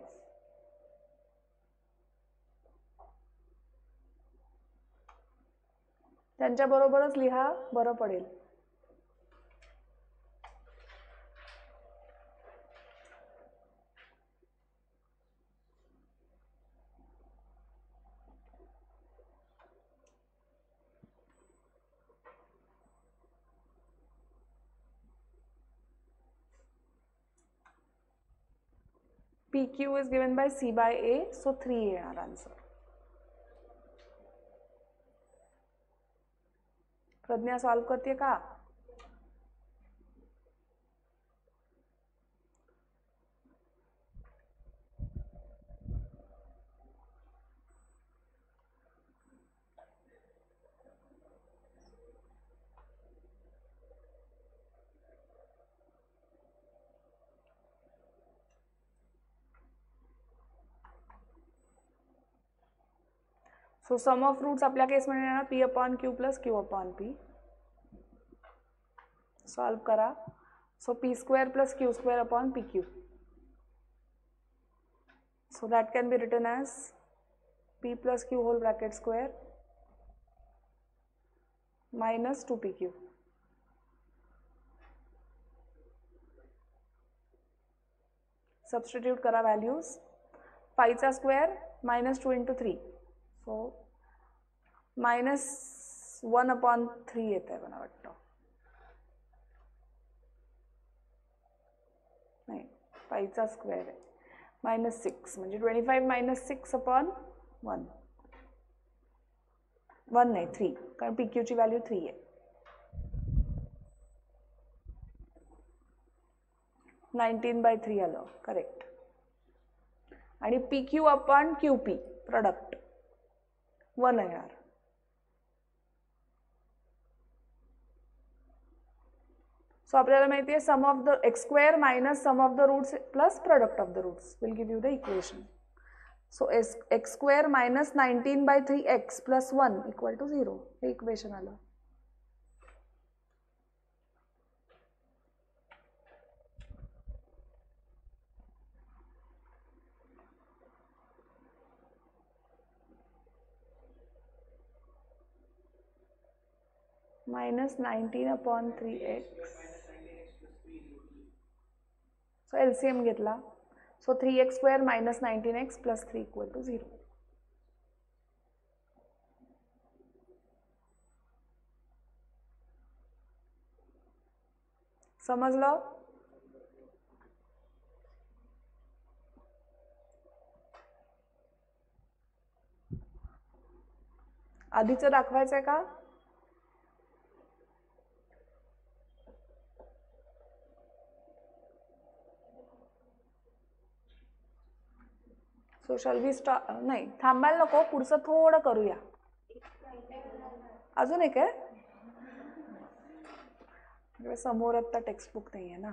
त्यांच्या बरोबरच लिहा, बरं पडेल. PQ is given by C by A, so 3 येणार answer. Pragya solve करते का? सो सम ऑफ रूट्स आपल्या केसमध्ये येणार P upon Q plus Q upon P. Solve करा. So p square plus q square upon p q. So that can be written as p plus q whole bracket square minus 2pq. Substitute करा values. 5 चा square minus 2 into 3. So minus 1 upon 3 येत आहे मला वाटतं. नाही 5 चा square आहे. minus 6 म्हणजे 25 minus 6 upon 1. 1 नाही 3 कारण pq ची व्हॅल्यू 3 आहे. 19/3 आलं करेक्ट. आणि pq अपॉन qp प्रोडक्ट 1 येणार. सो आपल्याला माहिती आहे sum of the x square minus sum of the roots plus product of the roots will give you the equation. So x square minus 19/3x plus 1 equal to 0 हे equation आलं. minus 19/3x. So LCM घेतला. So 3x square minus 19x plus 3 equal to 0. समजलं? आधीचं दाखवायचंय का? So shall we stop. नाही थांबायला नको, पुढचं थोडं करूया. अजून एक आहे समोर आता टेक्स्टबुक नाही आहे ना.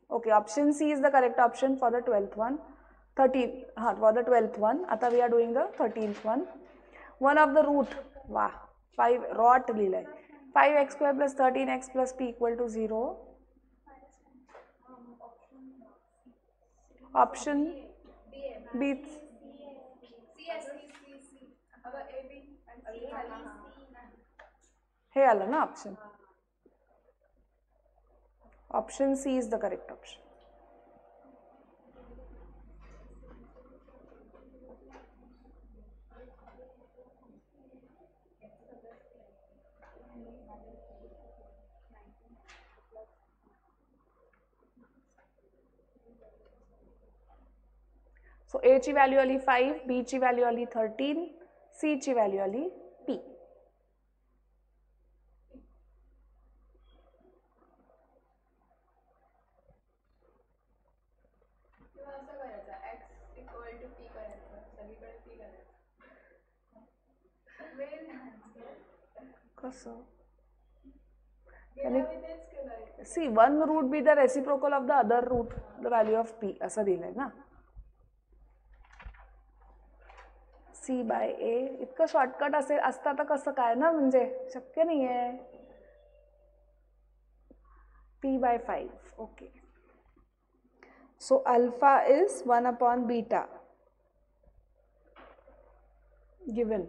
Okay option C is the correct option for the 12th one. 13 हां फॉर द 12th वन. आता we are doing the 13th one. One of the root वा 5 रॉट लिहिलं आहे. 5x square plus 13x plus p equal to 0. Option B हे आलं ना option. Option C is the correct option. So A ची value आली 5, बी ची value आली 13, सी ची व्हॅल्यू आली पी. कसं see one root be the reciprocal of the other root the value of P असं दिलंय ना. सी बाय ए इतकं शॉर्टकट असेल असतं तर कसं काय ना, म्हणजे शक्य नाही आहे. P by 5 okay. So alpha is 1/बीटा given.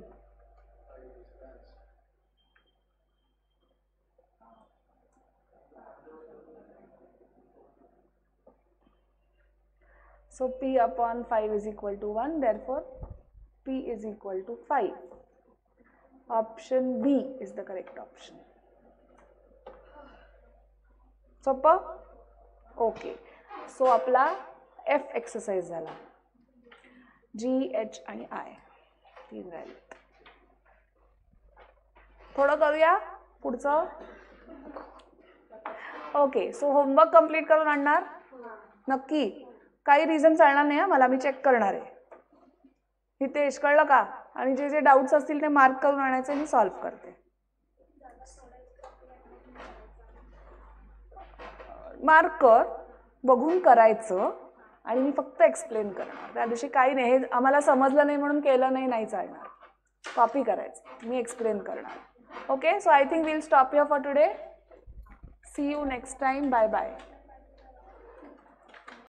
So p upon 5 is equal to 1, therefore p is equal to 5. Option B is the correct option. सोपं? ओके. सो आपला F एक्सरसाइज झाला. G, H आणि I 3 राहिले. थोडं करूया पुढचं. Okay so homework complete करून आणणार नक्की. काही रिझन चालणार नाही मला, मी चेक करणार आहे. हितेश कळलं का? आणि जे जे डाऊट्स असतील ते मार्क करून आणायचे, मी सॉल्व्ह करते. मार्क कर, बघून करायचं आणि मी फक्त एक्सप्लेन करणार. त्या दिवशी काही नाही, हे आम्हाला समजलं नाही म्हणून केलं नाही, नाही चालणार. कॉपी करायचं, मी एक्सप्लेन करणार. Okay so I think will stop here for today. See you next time. Bye bye.